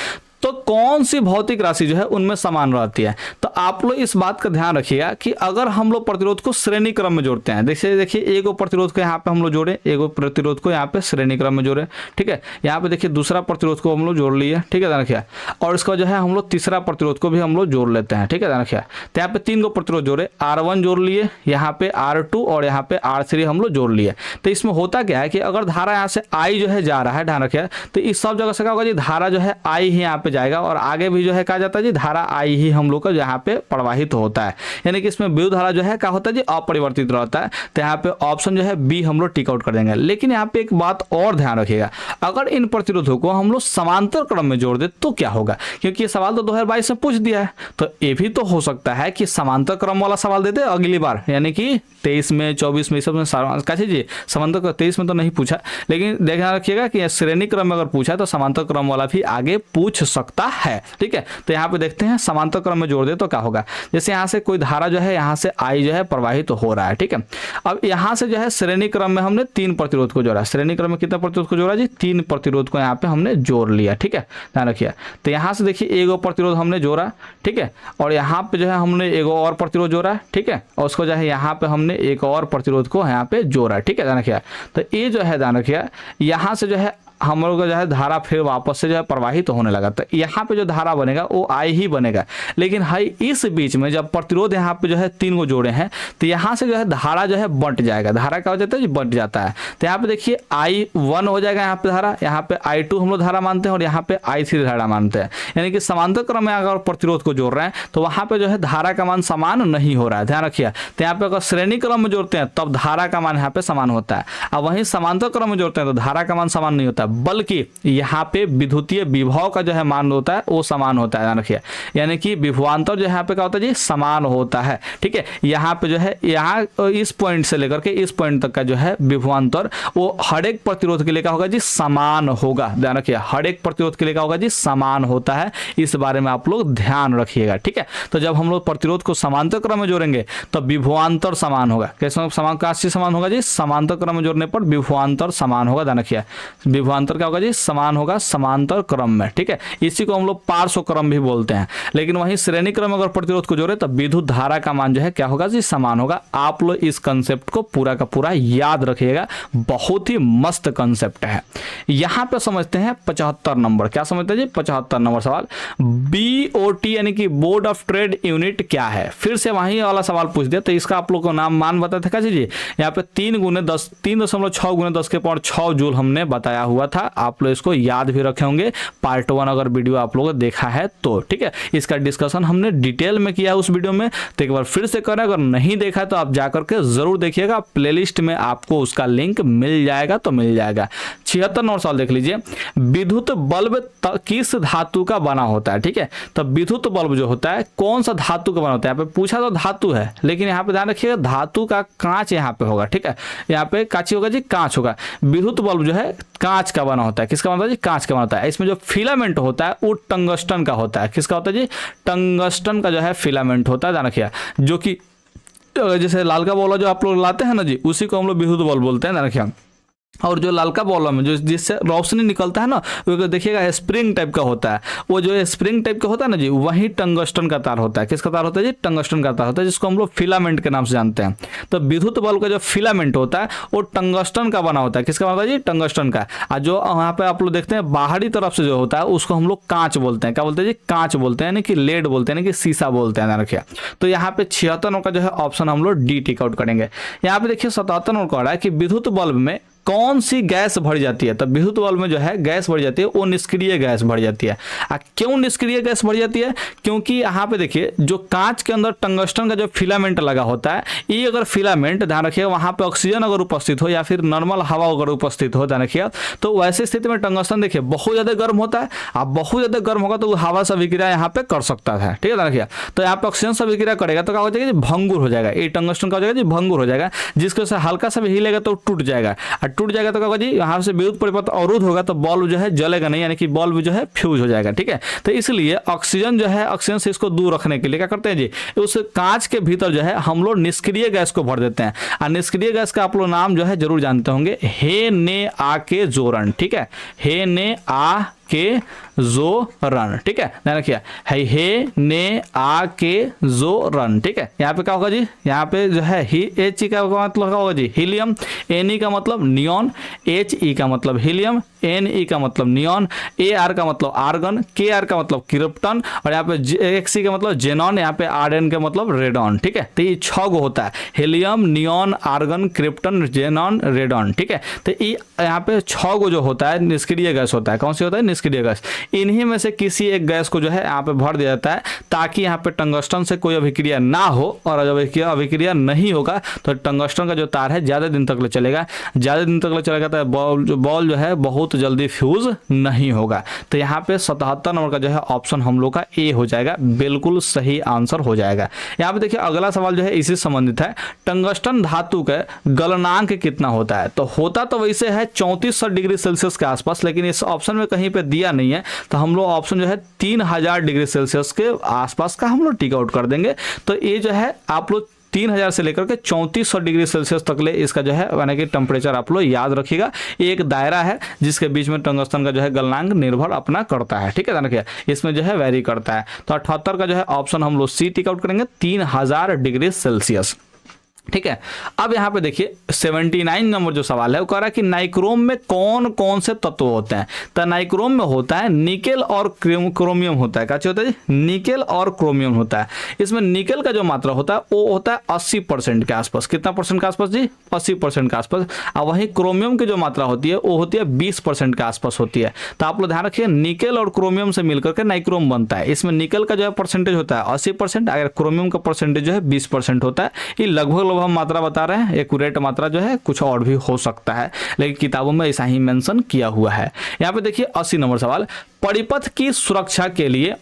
तो कौन सी भौतिक राशि जो है उनमें समान रहती है। तो आप लोग इस बात का ध्यान रखिएगा कि अगर हम लोग प्रतिरोध को श्रेणी क्रम में जोड़ते हैं, देखिए एक प्रतिरोध को यहाँ पे हम लोग जोड़े, एक प्रतिरोध को यहाँ पे श्रेणी क्रम में जोड़े, ठीक है, यहाँ पे देखिए दूसरा प्रतिरोध को हम लोग जोड़ लिए, ठीक है, ध्यान रखिए, और इसका जो है हम लोग तीसरा प्रतिरोध को भी हम लोग जोड़ लेते हैं, ठीक है, ध्यान रखिए। तो यहाँ पे 3 को प्रतिरोध जोड़े, R1 जोड़ लिए, यहाँ पे R2 और यहाँ पे R3 हम लोग जोड़ लिए। तो इसमें होता क्या है कि अगर धारा यहाँ से I जो है जा रहा है, ध्यान रखिए, तो इस सब जगह से क्या होगा जी, धारा जो है I ही यहाँ पे जाएगा और आगे भी जो है कहा जाता है जी धारा I ही हम लोग का यहाँ पे प्रवाहित होता है, यानी कि इसमें विद्युत धारा जो है क्या होता है जी, अपरिवर्तित रहता है। तो यहाँ पे ऑप्शन जो है बी हम लोग टिक आउट कर देंगे। लेकिन यहाँ पे एक बात और ध्यान रखिएगा, अगर इन प्रतिरोधों को हम लोग समांतर क्रम में जोड़ दे तो क्या होगा, क्योंकि ये सवाल तो 2022 में पूछ दिया है, तो ये भी तो हो सकता है कि समांतर क्रम वाला सवाल दे दे अगली बार, यानी कि 23 में 24 में, सब में कैसे जी समांतर 23 में तो नहीं पूछा, लेकिन देखना रखिएगा कि श्रेणी क्रम में अगर पूछा तो समांतर क्रम वाला भी आगे पूछ सकता है, ठीक है। तो यहाँ पे देखते हैं समांतर क्रम में जोड़ दे तो क्या होगा, जैसे यहाँ से कोई धारा जो है यहाँ से I जो है प्रवाहित हो रहा है, ठीक है। अब यहाँ से जो है श्रेणी क्रम में हमने 3 प्रतिरोध को जोड़ा, श्रेणी क्रम में कितना प्रतिरोध को जोड़ा जी, 3 प्रतिरोध को यहाँ पे हमने जोड़ लिया, ठीक है, ध्यान रखिए। तो यहाँ से देखिए एगो प्रतिरोध हमने जोड़ा, ठीक है, और यहाँ पे जो है हमने एगो और प्रतिरोध जोड़ा, ठीक है, और उसको जो है यहाँ पे हमने एक और प्रतिरोध को यहाँ पे जोड़ा, ठीक है, ध्यान रखिए। तो ये जो है ध्यान रखिए, यहाँ से जो है हम लोग का जो है धारा फिर वापस से जो है प्रवाहित होने लगा, तो यहाँ पे जो धारा बनेगा वो I ही बनेगा। लेकिन हाई इस बीच में जब प्रतिरोध यहाँ पे जो है 3 को जोड़े हैं तो यहाँ से जो है धारा जो है बंट जाएगा, धारा क्या हो जाता है जी, बंट जाता है। तो यहाँ पे देखिए I1 हो जाएगा यहाँ पे धारा, यहाँ पे I2 हम लोग धारा मानते हैं और यहाँ पे I3 धारा मानते हैं, यानी कि समांतर क्रम में अगर प्रतिरोध को जोड़ रहे हैं तो वहाँ पे जो है धारा का मान समान नहीं हो रहा है, ध्यान रखिए। तो यहाँ पे अगर श्रेणी क्रम में जोड़ते हैं तब धारा का मान यहाँ पे समान होता है, अब वहीं समांतर क्रम में जोड़ते हैं तो धारा का मान समान नहीं होता, बल्कि यहाँ पे विद्युतीय विभव का जो है मान होता है वो समान होता है, ध्यान रखिए, यानी कि विभवांतर जो यहाँ पे क्या होता है जी, समान होता है, ठीक है। यहाँ पे जो है यहाँ इस पॉइंट से लेकर के इस पॉइंट तक का जो है विभवांतर वो हर एक प्रतिरोध के लिए क्या होगा जी, समान होगा, ध्यान रखिए, हर एक प्रतिरोध के लिए क्या होगा जी, समान होता है। इस बारे में आप लोग ध्यान रखिएगा, ठीक है। तो जब हम लोग प्रतिरोध को समांतर क्रम में जोड़ेंगे तो विभवांतर समान होगा, कैसे समान, काशी समान होगा जी, समांतर क्रम में जोड़ने पर विभवांतर समान होगा, ध्यान रखिए, विभवांतर क्या होगा जी, समान होगा समांतर क्रम में, ठीक है। इसी को हम लोग पार्श्व क्रम भी बोलते हैं। लेकिन वहीं श्रेणी क्रम में अगर प्रतिरोध को जोड़े तो विद्युत धारा का मान जो है क्या होगा जी, समान होगा। आप लोग इस कंसेप्ट को पूरा का पूरा याद रखिएगा, बहुत ही मस्त कंसेप्ट है। यहां पे समझते हैं 75 नंबर, क्या समझते हैं जी, 75 नंबर सवाल, BOT यानी कि बोर्ड ऑफ ट्रेड यूनिट क्या है। फिर से वही वाला सवाल पूछ दिया, तो इसका आप लोग को नाम मान बताते कैसे जी, यहाँ पे 3.6 जूल हमने बताया हुआ था, आप लोग इसको याद भी रखे होंगे, पार्ट 1 अगर वीडियो आप लोगों ने देखा है तो, ठीक है। इसका डिस्कशन हमने डिटेल में किया है उस वीडियो में, तो एक बार फिर से करें, अगर नहीं देखा तो आप जाकर के जरूर देखिएगा, प्लेलिस्ट में आपको उसका लिंक मिल जाएगा, तो मिल जाएगा। 76 नंबर सवाल देख लीजिए, विद्युत बल्ब किस धातु का बना होता है, ठीक है। तो विद्युत बल्ब जो होता है कौन सा धातु का बना होता है, यहाँ पे पूछा तो धातु है, लेकिन यहाँ पे ध्यान रखिएगा धातु का कांच यहाँ पे होगा, ठीक है, यहाँ पे कांच होगा जी, कांच होगा। विद्युत बल्ब जो है कांच का बना होता है, किसका बनता है जी, कांच का बना होता है। इसमें जो फिलामेंट होता है वो टंगस्टन का होता है, किसका होता है जी, टंगस्टन का जो है फिलामेंट होता है, ध्यान रखिए, जो कि जैसे लाल का बॉल जो आप लोग लाते हैं ना जी, उसी को हम लोग विद्युत बल्ब बोलते हैं, ध्यान रखिए। और जो लाल का बॉल में जो जिससे रोशनी निकलता है ना, वो देखिएगा स्प्रिंग टाइप का होता है, वो जो स्प्रिंग टाइप का होता है ना जी, वही टंगस्टन का तार होता है, किसका तार होता है जी, टंगस्टन का तार होता है, जिसको हम लोग फिलामेंट के नाम से जानते हैं। तो विद्युत बल्ब का जो फिलामेंट होता है वो टंगस्टन का बना होता है, किसका बना होता है जी, टंगस्टन का। और जो यहाँ पे आप लोग देखते हैं बाहरी तरफ से जो होता है उसको हम लोग कांच बोलते हैं, क्या बोलते हैं जी, कांच बोलते हैं, यानी कि लेड बोलते हैं, यानी कि शीशा बोलते हैं, ध्यान रखिए। तो यहाँ पे 76 का जो है ऑप्शन हम लोग डी टिक आउट करेंगे। यहाँ पे देखिए 77 का है कि विद्युत बल्ब में कौन सी गैस भर जाती है? तो विद्युत बल्ब में जो है गैस भर जाती है वो निष्क्रिय गैस भर जाती है। क्यों निष्क्रिय गैस भर जाती है? क्योंकि यहाँ पे देखिए जो कांच के अंदर टंगस्टन का जो फिलामेंट लगा होता है, ये अगर फिलामेंट ध्यान रखिए वहां पे ऑक्सीजन अगर उपस्थित हो या फिर नॉर्मल हवा अगर उपस्थित हो ध्यान रखिए, तो वैसे स्थिति में टंगस्टन देखिए बहुत ज्यादा गर्म होता है। अब बहुत ज्यादा गर्म होगा तो हवा से अभिक्रिया यहाँ पे कर सकता है, ठीक है ध्यान रखिए। तो यहाँ पे ऑक्सीजन से अभिक्रिया करेगा तो क्या हो जाएगा जी, भंगुर हो जाएगा। ये टंगस्टन का हो जाएगा जी भंगुर हो जाएगा, जिसकी वजह से हल्का सा भी हिलेगा तो टूट जाएगा, और टूट जाएगा तो क्या होगा जी, यहाँ से विद्युत परिपथ अवरुद्ध होगा तो बल्ब जो है जलेगा नहीं, यानी कि बल्ब जो है फ्यूज हो जाएगा, ठीक है। तो इसलिए ऑक्सीजन जो है, ऑक्सीजन से इसको दूर रखने के लिए क्या करते हैं जी, उस कांच के भीतर जो है हम लोग निष्क्रिय गैस को भर देते हैं। और निष्क्रिय गैस का आप लोग नाम जो है जरूर जानते होंगे, हेनेआकेजोरन, ठीक है, हेनेआकेजोरन, ठीक है, ध्यान रखिए, हेनेआकेजोरन, ठीक है। यहाँ पे क्या होगा जी, यहाँ पे जो है एच ई का मतलब क्या होगा जी, हीलियम, एन ई का मतलब नियॉन, एच ई का मतलब हीलियम, एन ई का मतलब नियॉन, ए आर का मतलब आर्गन, के आर का मतलब क्रिप्टन, और यहाँ पे एक्स ई का मतलब जेनॉन, यहाँ पे आर एन का मतलब रेडॉन, ठीक है। तो ये 6 गो होता है, helium, neon, argon, krypton, xenon, radon, ठीक है। तो ये यहाँ पे 6 गो जो होता है निष्क्रिय गैस होता है। कौन सी होता है? निष्क्रिय गैस। इन्हीं में से किसी एक गैस को जो है यहाँ पे भर दिया जाता है ताकि यहाँ पे टंगस्टन से कोई अभिक्रिया ना हो, और जब अभिक्रिया नहीं होगा तो टंगस्टन का जो तार है ज्यादा दिन तक चलेगा, ज्यादा दिन तक चलेगा तो बॉल जो है बहुत जल्दी फ्यूज नहीं होगा। तो यहाँ पे 77 नंबर का जो है ऑप्शन हम लोग का ए हो जाएगा, बिल्कुल सही आंसर हो जाएगा। यहाँ पे देखिए अगला सवाल जो है इसी संबंधित है, टंगस्टन धातु का गलनांक कितना होता है? तो होता तो वैसे है 3400 डिग्री सेल्सियस के आसपास, लेकिन इस ऑप्शन में कहीं पे दिया नहीं है, तो हम लोग ऑप्शन जो है 3000 डिग्री सेल्सियस के आसपास का हम लोग टिक आउट कर देंगे। तो ये जो है आप लोग 3000 से लेकर के 3400 डिग्री सेल्सियस तक ले इसका जो है यानी कि टेम्परेचर आप लोग याद रखिएगा। एक दायरा है जिसके बीच में टंगस्टन का जो है गलनांक निर्भर अपना करता है, ठीक है, देखिए इसमें जो है वेरी करता है। तो 78 का जो है ऑप्शन हम लोग सी टिक आउट करेंगे, 3000 डिग्री सेल्सियस, ठीक है। अब यहाँ पे देखिए 79 नंबर जो सवाल है वो कह रहा है कि नाइक्रोम में कौन कौन से तत्व होते हैं? तो नाइक्रोम में होता है निकेल और क्रोमियम होता है। क्या होता है? निकेल और क्रोमियम होता है। इसमें निकेल का जो मात्रा होता है वो होता है 80% के आसपास। कितना परसेंट के आसपास जी? 80% के आसपास। और वहीं क्रोमियम की जो मात्रा होती है वो होती है 20% के आसपास होती है। तो आप लोग ध्यान रखिए, निकेल और क्रोमियम से मिलकर के नाइक्रोम बनता है। इसमें निकेल का जो है परसेंटेज होता है 80%, अगर क्रोमियम का परसेंटेज जो है 20% होता है। ये लगभग हम मात्रा बता रहे हैं, एक्यूरेट मात्रा जो है कुछ और भी हो सकता है, लेकिन किताबों में ऐसा ही मेंशन किया हुआ है। यहाँ पे देखिए 80 नंबर सवाल, परिपथ की सुरक्षा के लिए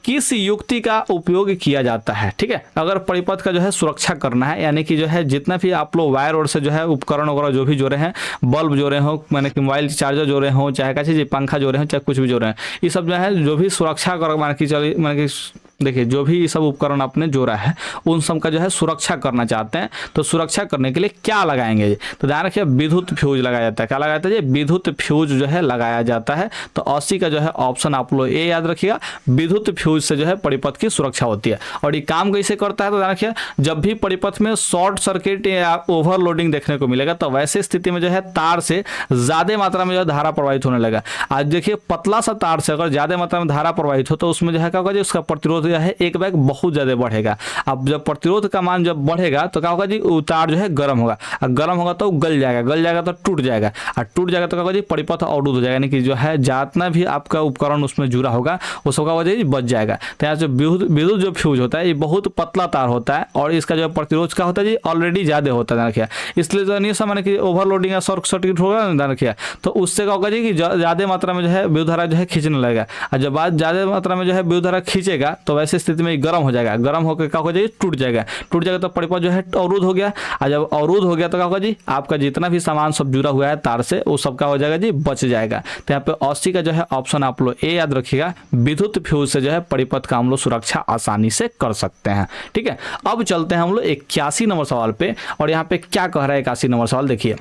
किस युक्ति का उपयोग किया जाता है? ठीक है, अगर परिपथ का जो है सुरक्षा करना है, यानी कि जो है जितना भी आप लोग वायर और से जो है उपकरण वगैरह जो भी जोड़े हैं, बल्ब जोड़े हो, मैंने कि मोबाइल चार्जर जोड़े हो, चाहे क्या चीज पंखा जोड़े हो, चाहे कुछ भी जोड़े हैं, ये सब जो है जो भी सुरक्षा कर मान की चलिए, मैंने कि देखिए जो भी ये सब उपकरण आपने जोड़ा है उन सब का जो है सुरक्षा करना चाहते हैं, तो सुरक्षा करने के लिए क्या लगाएंगे? तो ध्यान रखिए विद्युत फ्यूज लगाया जाता है। क्या लगाया जाता है? विद्युत फ्यूज जो है लगाया जाता है। तो 80 का जो है ऑप्शन आप लोग ये याद रखिएगा, विद्युत फ्यूज से जो है परिपथ की सुरक्षा होती है। और ये काम कैसे करता है? तो ध्यान रखिए, जब भी परिपथ में शॉर्ट सर्किट या ओवरलोडिंग देखने को मिलेगा तो वैसे स्थिति में जो है तार से ज्यादा मात्रा में जो है धारा प्रवाहित होने लगा। आज देखिए पतला सा तार से अगर ज्यादा मात्रा में धारा प्रवाहित हो तो उसमें जो है क्या होगा जी, उसका प्रतिरोध जो है एक बैग बहुत ज्यादा बढ़ेगा। अब जब प्रतिरोध का मान जब बढ़ेगा तो क्या होगा जी, तार जो है गर्म होगा, और गर्म होगा तो गल जाएगा, गल जाएगा तो टूट जाएगा, और टूट जाएगा तो क्या होगा जी, परिपथ अवरुद्ध हो जाएगा, यानी कि जो है जितना भी आपका उपकरण उसमें जुड़ा होगा वो सब क्या होगा जी, बच जाएगा। तो यहाँ से विद्युत जो फ्यूज होता है ये बहुत पतला तार होता है और इसका जो प्रतिरोध का होता है जी ऑलरेडी ज्यादा होता है, इसलिए जो नहीं समझ कि ओवरलोडिंग या शॉर्ट सर्किट होगा ध्यान रखिए, तो उससे क्या होगा जी कि ज्यादा मात्रा में जो है विद्युत धारा जो है खींचने लगेगा, और जब बाद ज्यादा मात्रा में जो है विद्युत धारा खींचेगा तो वैसे स्थिति में गर्म हो जाएगा, गर्म होकर क्या होगा जी, टूट जाएगा, टूट जाएगा तो परिपथ जो है अवरुद्ध हो गया, और जब अवरुद्ध हो गया तो क्या होगा जी, आपका जितना भी सामान सब जुड़ा हुआ है तार से वो सब क्या हो जाएगा जी, बच जाएगा। तो यहाँ पे 80 का जो है ऑप्शन आप लोग ए याद रखिएगा, विद्युत फ्यूज से जो है परिपथ का हम लोग सुरक्षा आसानी से कर सकते हैं। ठीक है, अब चलते हैं हम लोग 81 नंबर सवाल पे, और यहाँ पे क्या कह रहा है 81 नंबर सवाल देखिए,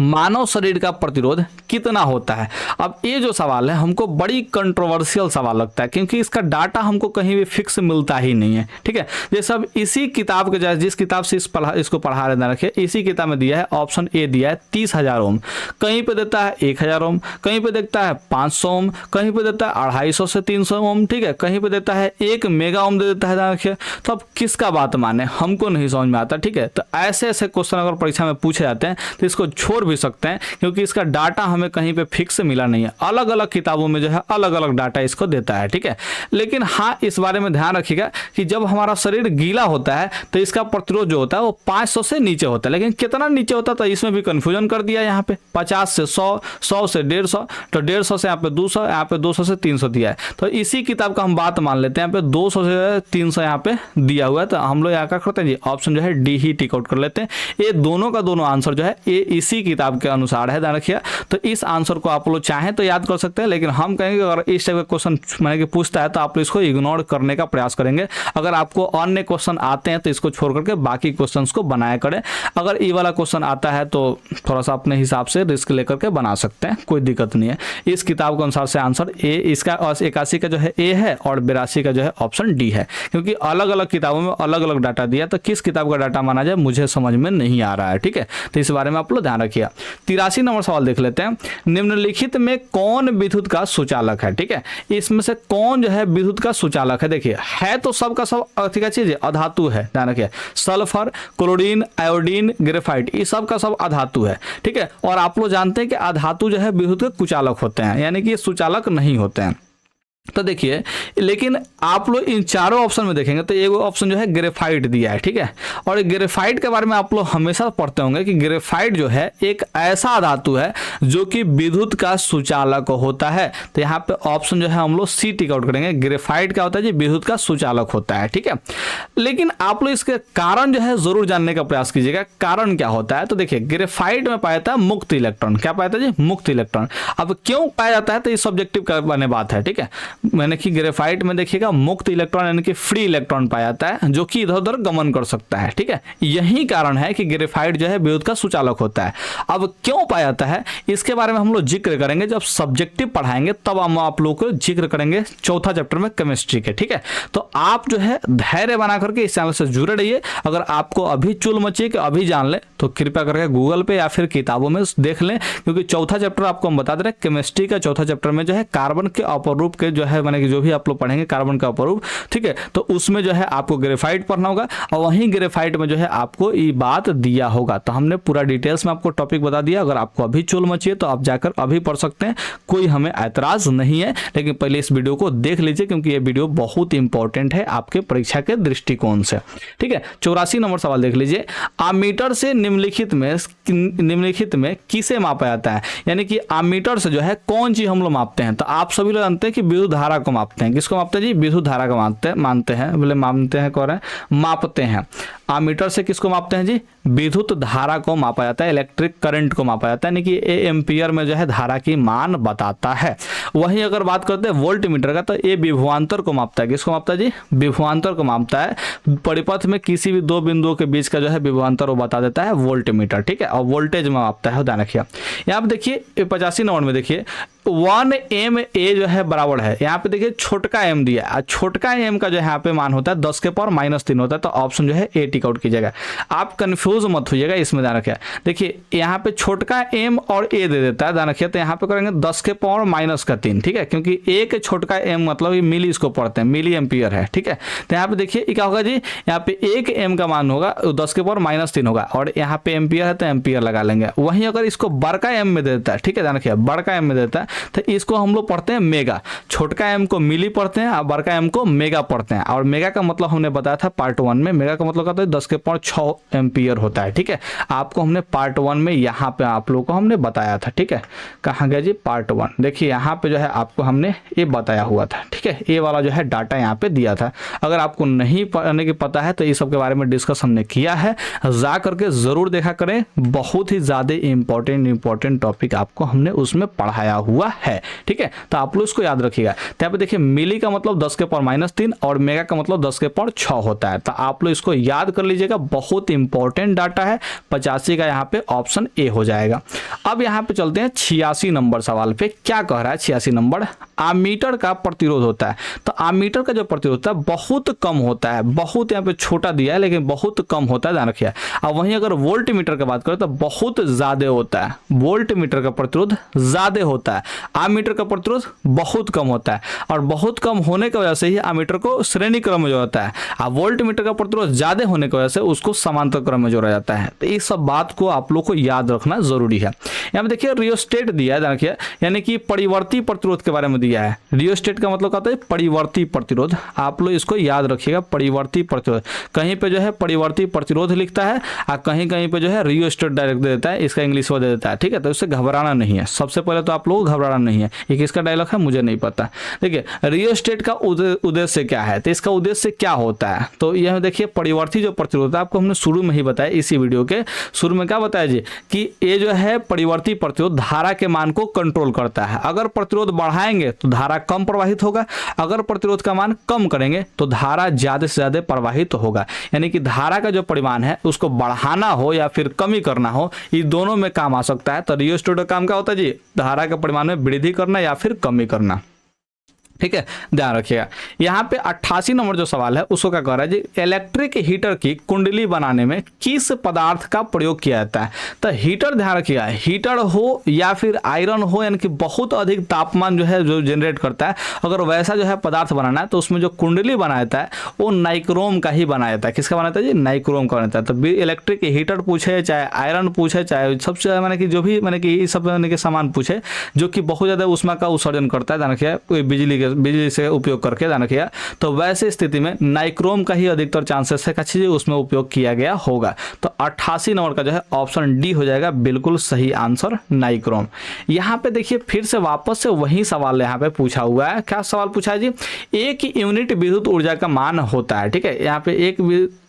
मानव शरीर का प्रतिरोध कितना होता है। अब ये जो सवाल है हमको बड़ी कंट्रोवर्शियल सवाल लगता है, क्योंकि इसका डाटा हमको कहीं भी फिक्स मिलता ही नहीं है। ठीक है, ये सब इसी किताब के जिस किताब से इसको पढ़ा रहे रखे, इसी किताब में दिया है, ऑप्शन ए दिया है 30,000 ओम, कहीं पे देता है 1000 ओम, कहीं पे देता है 500 ओम, कहीं पे देता है 250 से 300 ओम, ठीक है, कहीं पे देता है 1 मेगा ओम दे देता है। रखिए, तो अब किसका बात माने, हमको नहीं समझ में आता। ठीक है, तो ऐसे ऐसे क्वेश्चन अगर परीक्षा में पूछे जाते हैं तो इसको छोड़ भी सकते हैं, क्योंकि इसका डाटा हमें कहीं पे फिक्स मिला नहीं है। अलग अलग किताबों में जो है अलग अलग डाटा इसको देता है, ठीक है। लेकिन हाँ, इस बारे में ध्यान रखिएगा कि जब हमारा शरीर गीला होता है तो इसका प्रतिरोध जो होता है वो 500 से नीचे होता है। लेकिन कितना नीचे होता है तो इसमें भी कंफ्यूजन कर दिया, यहाँ पे 50 से 100, 100 से 150, तो 150 से यहाँ पे 200, यहाँ पे 200 से 300 दिया है। तो इसी किताब का हम बात मान लेते हैं, यहाँ पे 200 से 300 यहाँ पे दिया हुआ है। तो हम लोग यहाँ क्या करते हैं जी, ऑप्शन जो है डी ही टिक आउट कर लेते हैं। ये दोनों का दोनों आंसर जो है ये इसी किताब के अनुसार है, ध्यान रखिए। तो इस आंसर को आप लोग चाहें तो याद कर सकते हैं, लेकिन हम कहेंगे अगर इस टाइप का क्वेश्चन मैंने कि पूछता है तो आप इसको इग्नोर करने का प्रयास करेंगे। अगर आपको अन्य क्वेश्चन आते हैं तो इसको छोड़ करके बाकी क्वेश्चंस को बनाया करें। अगर ये वाला क्वेश्चन आता है तो थोड़ा सा अपने हिसाब से रिस्क लेकर के बना सकते हैं, कोई दिक्कत नहीं है। इस किताब के अनुसार से आंसर ए, इसका 81 का जो है ए है और 82 का जो है ऑप्शन डी है, क्योंकि अलग अलग किताबों में अलग अलग डाटा दिया। तो किस किताब का डाटा माना जाए मुझे समझ में नहीं आ रहा है, ठीक है। तो इस बारे में आप लोग ध्यान रखिए। 83 नंबर सवाल देख लेते हैं। निम्नलिखित में कौन विद्युत का सुचालक है, ठीक है। इसमें से कौन जो है विद्युत का सुचालक है, देखिए है तो सबका सब ठीक है चीज अधातु है, ध्यान रखिए। सल्फर, क्लोरीन, आयोडीन, ग्रेफाइट, ये सब का सब अधातु है, ठीक है। और आप लोग जानते हैं कि अधातु जो है विद्युत के कुचालक होते हैं, यानी कि ये सुचालक नहीं होते हैं। तो देखिए, लेकिन आप लोग इन चारों ऑप्शन में देखेंगे तो एक ऑप्शन जो है ग्रेफाइट दिया है, ठीक है। और ग्रेफाइट के बारे में आप लोग हमेशा पढ़ते होंगे कि ग्रेफाइट जो है एक ऐसा धातु है जो कि विद्युत का सुचालक होता है। तो यहाँ पे ऑप्शन जो है हम लोग सी टिक आउट करेंगे। ग्रेफाइट क्या होता है जी, विद्युत का सुचालक होता है, ठीक है। लेकिन आप लोग इसके कारण जो है जरूर जानने का प्रयास कीजिएगा, कारण क्या होता है। तो देखिए, ग्रेफाइट में पाया जाता है मुक्त इलेक्ट्रॉन। क्या पाया जाता है जी, मुक्त इलेक्ट्रॉन। अब क्यों पाया जाता है तो ये सब्जेक्टिव करने बात है, ठीक है। मैंने कि ग्रेफाइट में देखिएगा मुक्त इलेक्ट्रॉन यानी कि फ्री इलेक्ट्रॉन पाया जाता है, जो कि इधर उधर गमन कर सकता है, ठीक है। यही कारण है कि ग्रेफाइट जो है विद्युत का सुचालक होता है। अब क्यों पाया जाता है इसके बारे में हम लोग जिक्र करेंगे जब सब्जेक्टिव पढ़ाएंगे, तब हम आप लोग को जिक्र करेंगे चौथा चैप्टर में केमिस्ट्री के, ठीक है। तो आप जो है धैर्य बना करके इस चैनल से जुड़े रहिए। अगर आपको अभी चुल मची कि अभी जान ले तो कृपया करके गूगल पे या फिर किताबों में देख लें, क्योंकि चौथा चैप्टर आपको हम बता दे रहे हैं केमिस्ट्री का चौथा चैप्टर में जो है कार्बन के अपरूप के जो है माने कि जो भी आप लोग पढ़ेंगे कार्बन का अपरूप, ठीक है। तो उसमें जो है आपको ग्रेफाइट पढ़ना होगा और वहीं ग्रेफाइट में जो है आपको ये बात दिया होगा। तो हमने पूरा डिटेल्स में आपको टॉपिक बता दिया। अगर आपको अभी चुल मची है तो आप जाकर अभी पढ़ सकते हैं, कोई हमें ऐतराज नहीं है। लेकिन पहले इस वीडियो को देख लीजिए, क्योंकि ये वीडियो बहुत इंपॉर्टेंट है आपके परीक्षा के दृष्टिकोण से, ठीक है। 84 नंबर सवाल देख लीजिए। आमीटर से निम्नलिखित में किसे मापा जाता है, यानी कि आमीटर से जो है कौन चीज हम लोग मापते हैं। तो आप सभी लोग जानते हैं कि विद्युत धारा को मापते हैं। किसको मापते हैं जी, विद्युत धारा को मानते हैं मापते हैं। आमीटर से किसको मापते हैं जी, विद्युत धारा को मापा जाता है, इलेक्ट्रिक करंट को मापा जाता है, यानी कि ए एम्पियर में जो है धारा की मान बताता है। वहीं अगर बात करते हैं वोल्ट मीटर का, तो ये विभवांतर को मापता है। किसको मापता है जी, विभवांतर को मापता है। परिपथ में किसी भी दो बिंदुओं के बीच का जो है विभवांतर वो बता देता है वोल्ट मीटर, ठीक है। और वोल्टेज में मापता है, ध्यान रखिए। यहाँ पे देखिए 85 नंबर में देखिए 1 MA जो है बराबर है, यहाँ पे देखिए छोटका m दिया है। छोटका m का जो यहाँ पे मान होता है 10 के पावर -3 होता है। तो ऑप्शन जो है ए टिक आउट कीजिएगा। आप कंफ्यूज मत होइएगा, इसमें ध्यान रखिए। देखिए यहाँ पे छोटका m और a दे देता है, ध्यान रखिए। तो यहाँ पे करेंगे 10 के पावर -3, ठीक है, क्योंकि a के छोटका m मतलब ये मिली इसको पढ़ते हैं, मिली एम्पियर है, ठीक है। तो यहाँ पे देखिए क्या होगा जी, यहाँ पे एक m का मान होगा 10 के पावर -3 होगा, और यहाँ पे एम्पियर है तो एम्पियर लगा लेंगे। वहीं अगर इसको बड़का m में देता है, ठीक है, ध्यान रखिए, बड़का m में देता है तो इसको हम लोग पढ़ते हैं मेगा। छोटका m को मिली पढ़ते हैं और बड़का m को मेगा पढ़ते हैं। और मेगा का मतलब हमने बताया था पार्ट 1 में, मेगा का मतलब कहता है 10 के पावर 6 एम्पियर होता है, ठीक है। आपको हमने पार्ट 1 में यहाँ पे आप लोगों को हमने बताया था, ठीक है। कहाँ गया जी, पार्ट 1। देखिए यहाँ पे जो है आपको हमने ये बताया हुआ था, ठीक है। ये वाला जो है डाटा यहाँ पे दिया था। अगर आपको नहीं पढ़ने की पता है तो ये सब के बारे में डिस्कस हमने किया है, जा करके जरूर देखा करें। बहुत ही ज्यादा इंपॉर्टेंट टॉपिक आपको हमने उसमें पढ़ाया हुआ है, ठीक है। तो आप लोग इसको याद रखिएगा। तो यहाँ पे देखिए मिली का मतलब 10 के पावर -3 और मेगा का मतलब 10 के पावर 6 होता है। तो आप लोग इसको याद कर लीजिएगा, बहुत इंपॉर्टेंट डाटा है। 85 का यहाँ पे ऑप्शन ए हो जाएगा। अब यहाँ पे चलते हैं 86 नंबर सवाल पे। क्या कह रहा है 86 नंबर, आमीटर का प्रतिरोध होता है। तो आमीटर का जो प्रतिरोध होता है बहुत कम होता है, बहुत यहाँ पे छोटा दिया है लेकिन बहुत कम होता है, ध्यान रखिए। अब वहीं अगर वोल्ट मीटर की बात करें तो बहुत ज्यादा होता है, वोल्ट मीटर का प्रतिरोध ज्यादा होता है। आमीटर का प्रतिरोध बहुत कम होता है और बहुत कम होने की वजह से ही आमीटर को श्रेणी क्रम में जोड़ा जाता है। अब वोल्ट मीटर का प्रतिरोध ज्यादा होने की वजह से उसको समांतर क्रम में जोड़ा जाता है। तो इस सब बात को आप लोग को याद रखना जरूरी है। यहाँ पे देखिए रियोस्टेट दिया है, देखिए यानी कि परिवर्ती प्रतिरोध के बारे में दिया है। रियोस्टेट का मतलब कहता है परिवर्ती प्रतिरोध, आप लोग इसको याद रखिएगा। परिवर्ती प्रतिरोध कहीं पे जो है परिवर्ती प्रतिरोध लिखता है और कहीं कहीं पे जो है रियोस्टेट डायरेक्ट दे देता है, इसका इंग्लिश वो दे देता है, ठीक है। तो इससे घबराना नहीं है, सबसे पहले तो आप लोग घबराना नहीं है। ये किसका डायलॉग है मुझे नहीं पता। देखिए रियोस्टेट का उद्देश्य क्या है, तो इसका उद्देश्य क्या होता है, तो यह देखिए परिवर्ती जो प्रतिरोध है, आपको हमने शुरू में ही बताया, इसी वीडियो के शुरू में क्या बताया जी कि ये जो है परिवर्ती प्रतिरोध धारा के मान को कंट्रोल करता है। अगर प्रतिरोध बढ़ाएंगे तो धारा कम प्रवाहित होगा, अगर प्रतिरोध का मान कम करेंगे तो धारा ज्यादा से ज्यादा प्रवाहित होगा। यानी कि धारा का जो परिमाण है उसको बढ़ाना हो या फिर कमी करना हो, ये दोनों में काम आ सकता है। तो रियोस्टेट का काम क्या होता है जी, धारा के परिमाण में वृद्धि करना या फिर कमी करना, ठीक है, ध्यान रखिएगा। यहाँ पे 88 नंबर जो सवाल है उसको क्या कह रहा है जी, इलेक्ट्रिक हीटर की कुंडली बनाने में किस पदार्थ का प्रयोग किया जाता है। तो हीटर ध्यान रखिएगा, हीटर हो या फिर आयरन हो, यानी कि बहुत अधिक तापमान जो है जो जनरेट करता है, अगर वैसा जो है पदार्थ बनाना है तो उसमें जो कुंडली बनाया जाता है वो नाइक्रोम का ही बनाया जाता है। किसका बनाता है जी, नाइक्रोम का बनाता है। तो इलेक्ट्रिक हीटर पूछे, चाहे आयरन पूछे, चाहे सबसे मैंने कि जो भी मैंने कि सब मैंने कि सामान पूछे जो कि बहुत ज़्यादा ऊष्मा का उत्सर्जन करता है, ध्यान रखिएगा, बिजली से उपयोग करके, ध्यान रखिएगा, तो वैसे स्थिति में नाइक्रोम का ही अधिकतर चांसेस है कि उसमें उपयोग किया गया होगा। तो 88 नंबर का जो है ऑप्शन डी हो जाएगा बिल्कुल सही आंसर, नाइक्रोम। यहाँ पे देखिए फिर से वापस से वही सवाल यहाँ पे पूछा हुआ है। क्या सवाल पूछा है जी, एक यूनिट विद्युत ऊर्जा का मान होता है, ठीक है। यहाँ पे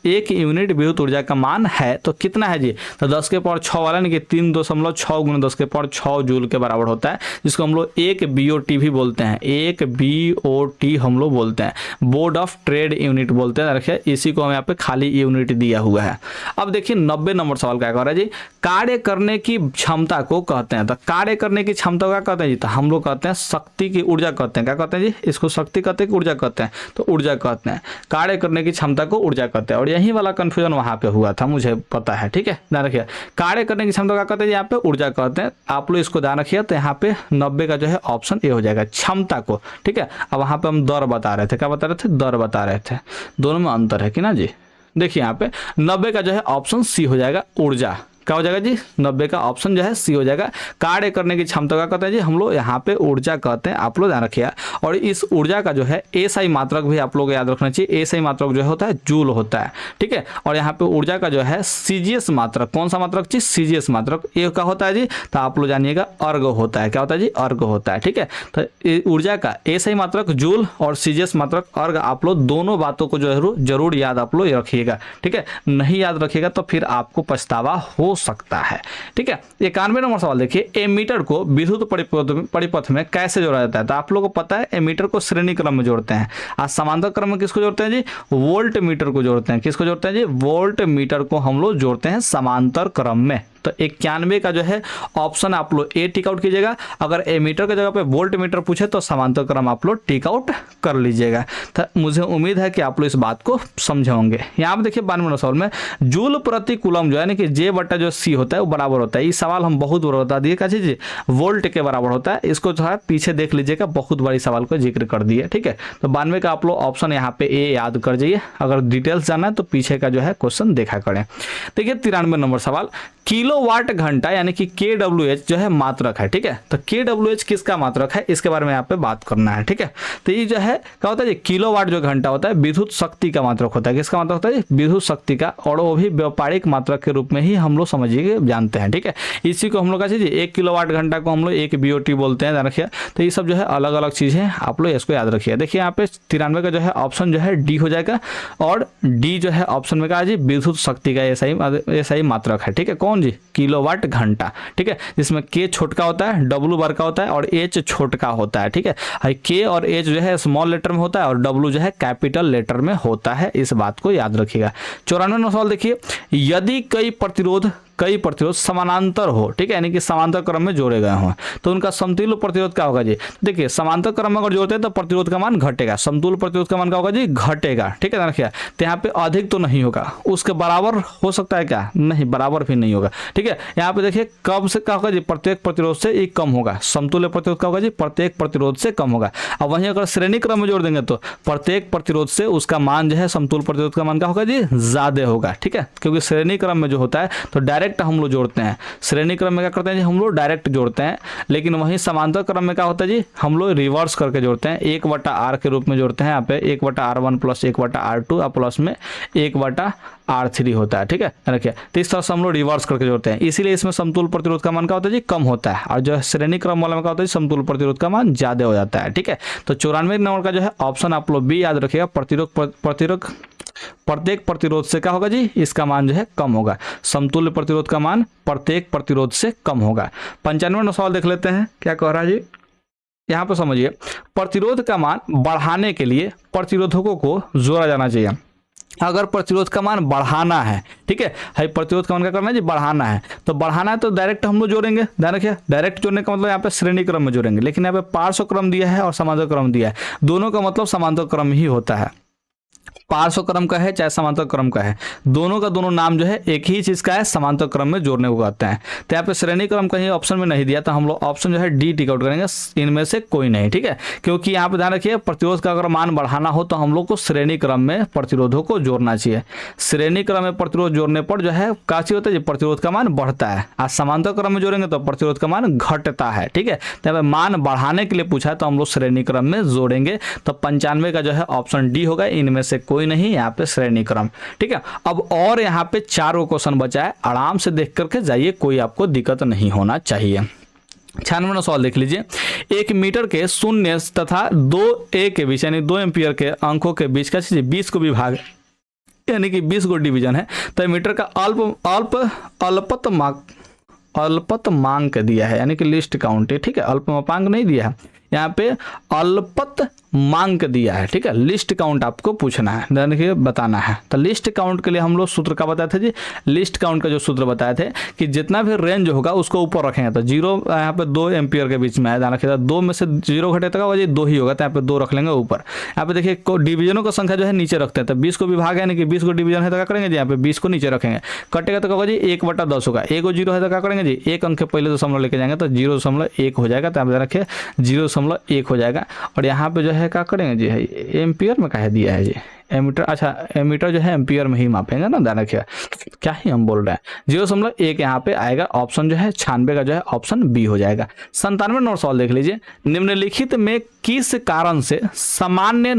एक यूनिट विद्युत ऊर्जा का मान है तो कितना है जी, तो 10 के पावर 6 वाला, यानी कि 3.6 गुना 10 के पावर 6 जूल के बराबर होता है, जिसको हम लोग एक BOT भी बोलते हैं, एक BOT हम लोग बोलते हैं, बोर्ड ऑफ ट्रेड यूनिट बोलते हैं। देखिए इसी को हम यहाँ पे खाली यूनिट दिया हुआ है। अब देखिए 90 नंबर सवाल क्या कह रहा है जी, कार्य करने की क्षमता को कहते हैं। तो कार्य करने की क्षमता क्या कहते हैं जी, तो हम लोग कहते हैं शक्ति की ऊर्जा कहते हैं। क्या कहते हैं जी, इसको शक्ति कहते हैं कि ऊर्जा कहते हैं, तो ऊर्जा कहते हैं। कार्य करने की क्षमता को ऊर्जा कहते हैं, और यही वाला कंफ्यूजन वहां पे हुआ था, मुझे पता है, ठीक है, ध्यान रखिए। कार्य करने की क्षमता क्या कहते हैं, यहाँ पे ऊर्जा कहते हैं, आप लोग इसको ध्यान रखिए। तो यहाँ पे 90 का जो है ऑप्शन ए हो जाएगा, क्षमता को, ठीक है। अब वहां पे हम दर बता रहे थे, क्या बता रहे थे, दर बता रहे थे, दोनों में अंतर है कि ना जी। देखिए यहाँ पे 90 का जो है ऑप्शन सी हो जाएगा, ऊर्जा। क्या हो जाएगा जी, 90 का ऑप्शन जो है सी हो जाएगा। कार्य करने की क्षमता का कहते हैं जी हम लोग यहाँ पे ऊर्जा कहते हैं, आप लोग ध्यान रखिए। और इस ऊर्जा का जो है एसआई मात्रक भी आप लोग याद रखना चाहिए, एसआई मात्रक जो होता है जूल होता है, ठीक है। और यहाँ पे ऊर्जा का जो है सीजीएस मात्रक, कौन सा मात्रक जी, सीजीएस मात्रक, ये क्या होता है जी, तो आप लोग जानिएगा अर्ग होता है। क्या होता है जी, अर्ग होता है, ठीक है। तो ऊर्जा का एसआई मात्रक जूल और सीजीएस मात्रक अर्ग, आप लोग दोनों बातों को जो जरूर याद आप लोग रखिएगा, ठीक है। नहीं याद रखिएगा तो फिर आपको पछतावा हो सकता है, ठीक है। 91 नंबर सवाल देखिए, एमीटर को विद्युत परिपथ में कैसे जोड़ा जाता है। तो आप लोगों को पता है एमीटर को श्रेणी क्रम में जोड़ते हैं, आज समांतर क्रम में किसको जोड़ते हैं जी, वोल्ट मीटर को जोड़ते हैं। किसको जोड़ते हैं जी, वोल्ट मीटर को हम लोग जोड़ते हैं समांतर क्रम में। तो 91 का जो है ऑप्शन आप लोग ए टिक आउट कीजिएगा। अगर एमीटर की जगह पे वोल्ट मीटर पूछे तो समांतर क्रम आप लोग टिक आउट कर लीजिएगा। तो मुझे उम्मीद है कि आप लोग इस बात को समझे होंगे। यहाँ पे देखिए 92 सवाल में जूल प्रति कूलम जो है ना कि जे बटा जो सी होता है वो बराबर होता है। ये सवाल हम बहुत बार बता दिए कैसे जी, वोल्ट के बराबर होता है। इसको जो है पीछे देख लीजिएगा, बहुत बड़ी सवाल को जिक्र कर दिए, ठीक है। तो 92 का आप लोग ऑप्शन यहाँ पे ए याद कर जाइए। अगर डिटेल्स जानना है तो पीछे का जो है क्वेश्चन देखा करें। देखिए 93 नंबर सवाल, किलोवाट घंटा यानी कि KWH जो है मात्रक है, ठीक है। तो KWH किसका मात्रक है, इसके बारे में यहाँ पे बात करना है, ठीक है। तो ये जो है क्या होता है, किलोवाट जो घंटा होता है विद्युत शक्ति का मात्रक होता है। किसका मात्रक होता है, विद्युत शक्ति का, और वो भी व्यापारिक मात्रक के रूप में ही हम लोग समझिए जानते हैं, ठीक है। इसी को हम लोग कैसे जी, 1 किलोवाट घंटा को हम लोग 1 BOT बोलते हैं, ध्यान रखिए। तो ये सब जो है अलग अलग चीजें, आप लोग इसको याद रखिए। देखिए यहाँ पे 93 का जो है ऑप्शन जो है डी हो जाएगा, और डी जो है ऑप्शन में कहा जी विद्युत शक्ति का ऐसा मात्रक है, ठीक है। कौन जी, किलोवाट घंटा, ठीक है। जिसमें के छोटका होता है, डब्लू बड़का होता है और एच छोटका होता है, ठीक है। के और एच जो है स्मॉल लेटर में होता है और डब्लू जो है कैपिटल लेटर में होता है, इस बात को याद रखिएगा। 94 सवाल देखिए, यदि कई प्रतिरोध कई प्रतिरोध समानांतर हो, ठीक है, यानी कि समांतर क्रम में जोड़े गए हों, तो उनका समतुल्य प्रतिरोध क्या होगा जी। देखिए समांतर क्रम में अगर जोड़ते हैं तो प्रतिरोध का मान घटेगा, समतुल्य प्रतिरोध का मान क्या होगा जी, घटेगा, ठीक है, ध्यान रखिए। तो यहाँ पे अधिक तो नहीं होगा, उसके बराबर हो सकता है क्या, नहीं, बराबर भी नहीं होगा, ठीक है। यहाँ पे देखिए कब से क्या होगा जी, प्रत्येक प्रतिरोध से एक कम होगा, समतुल्य प्रतिरोध क्या होगा जी, प्रत्येक प्रतिरोध से कम होगा। अब वहीं अगर श्रेणी क्रम में जोड़ देंगे तो प्रत्येक प्रतिरोध से उसका मान जो है, समतुल्य प्रतिरोध का मान क्या होगा जी, ज्यादा होगा, ठीक है, क्योंकि श्रेणी क्रम में जो होता है तो डायरेक्ट हम लोग जोड़ते हैं, श्रेणी क्रम में क्या करते हैं जी, हम लोग डायरेक्ट जोड़ते हैं, लेकिन वहीं समांतर क्रम में क्या होता है जी, हम लोग रिवर्स करके जोड़ते हैं, 1/r के रूप में जोड़ते हैं। यहाँ पे 1/r1 प्लस 1/r2 और प्लस में 1/r3 होता है, ठीक है, रखिए। तो इस तरह से हम लोग रिवर्स करके जोड़ते हैं, इसीलिए इसमें समतुल्य प्रतिरोध का मान क्या होता है जी, कम होता है, और जो श्रेणी क्रम वाला में क्या होता है, समतुल्य प्रतिरोध का मान ज्यादा हो जाता है, ठीक है। तो 94 नंबर का जो है ऑप्शन आप लोग बी याद रखिएगा, प्रत्येक प्रतिरोध से क्या होगा जी, इसका मान जो है कम होगा, समतुल्य प्रतिरोध का मान प्रत्येक प्रतिरोध से कम होगा। 95वां सवाल देख लेते हैं क्या कह रहा है जी। यहाँ पर समझिए, प्रतिरोध का मान बढ़ाने के लिए प्रतिरोधकों को जोड़ा जाना चाहिए। अगर प्रतिरोध का मान बढ़ाना है, ठीक है, प्रतिरोध का मान क्या करना है जी, बढ़ाना है, तो बढ़ाना है तो डायरेक्ट हम लोग जोड़ेंगे, ध्यान रखिए, डायरेक्ट जोड़ने का मतलब यहाँ पे श्रेणी क्रम में जोड़ेंगे, लेकिन यहाँ पे पार्श्व क्रम दिया है और समांतर क्रम दिया है, दोनों का मतलब समांतर क्रम ही होता है, पार्श्व क्रम का है चाहे समांतर क्रम का है, दोनों का दोनों नाम जो है एक ही चीज का है, समांतर क्रम में जोड़ने को कहते हैं। तो यहाँ पे श्रेणी क्रम कहीं ऑप्शन में नहीं दिया, तो हम लोग ऑप्शन जो है डी टिक आउट करेंगे, इनमें से कोई नहीं, ठीक है, क्योंकि यहाँ पे ध्यान रखिए प्रतिरोध का अगर मान बढ़ाना हो तो हम लोग को श्रेणी क्रम में प्रतिरोधों को जोड़ना चाहिए, श्रेणी क्रम में प्रतिरोध जोड़ने पर जो है क्या चीज होता है, प्रतिरोध का मान बढ़ता है, आज समांतर क्रम में जोड़ेंगे तो प्रतिरोध का मान घटता है, ठीक है। तो यहाँ पे मान बढ़ाने के लिए पूछा है तो हम लोग श्रेणी क्रम में जोड़ेंगे, तो 95 का जो है ऑप्शन डी होगा, इनमें से कोई नहीं, यहाँ पे श्रेणी क्रम, ठीक है। अब और यहाँ पे 4 क्वेश्चन बचा है, आराम से देख करके जाइए, कोई आपको दिक्कत नहीं होना चाहिए। 96वां सवाल देख लीजिए, 1 मीटर के शून्य तथा 2a के बीच यानी 2 एम्पियर के अंकों के बीच का 20 को विभाग यानी कि 20 को डिवीजन है, तो मीटर का अल्पतमांक दिया है, यानी कि लिस्ट काउंट है, ठीक है, अल्पमांक नहीं दिया है, यहाँ पे अल्पतमांक दिया है, ठीक है, लिस्ट काउंट आपको पूछना है, देखिए बताना है। तो लिस्ट काउंट के लिए हम लोग सूत्र का बताए थे जी, लिस्ट काउंट का जो सूत्र बताए थे कि जितना भी रेंज होगा उसको ऊपर रखेंगे, तो 0 यहाँ पे 2 एम्पियर के बीच में है, ध्यान रखिएगा, 2 में से 0 घटे तक जी 2 ही होगा, तो यहाँ पे 2 रख लेंगे ऊपर। यहाँ पे देखिए डिवीजनों का संख्या जो है नीचे रखते हैं, तो 20 को विभाग है यानी कि 20 को डिवीजन है तो क्या करेंगे जी, यहाँ पे 20 को नीचे रखेंगे, कटेगा तो क्या होगा जी 1/10 होगा, 1 को 0 है तो क्या करेंगे जी, 1 अंक के पहले दशमलव लेके जाएंगे तो 0.1 हो जाएगा, तो यहाँ पे रखिए 0.1 हो जाएगा, और यहाँ पे जो है क्या करेंगे जी, है एम्पियर में कहा दिया है जी, एमीटर, अच्छा एमीटर जो है एम्पियर में ही मापेंगे ना, ध्यान रखिए क्या ही हम बोल रहे हैं, 0.1 यहाँ पे आएगा, ऑप्शन जो है 96 का जो है ऑप्शन बी हो जाएगा। 97 नंबर सवाल देख लीजिए, निम्नलिखित में किस कारण से सामान्य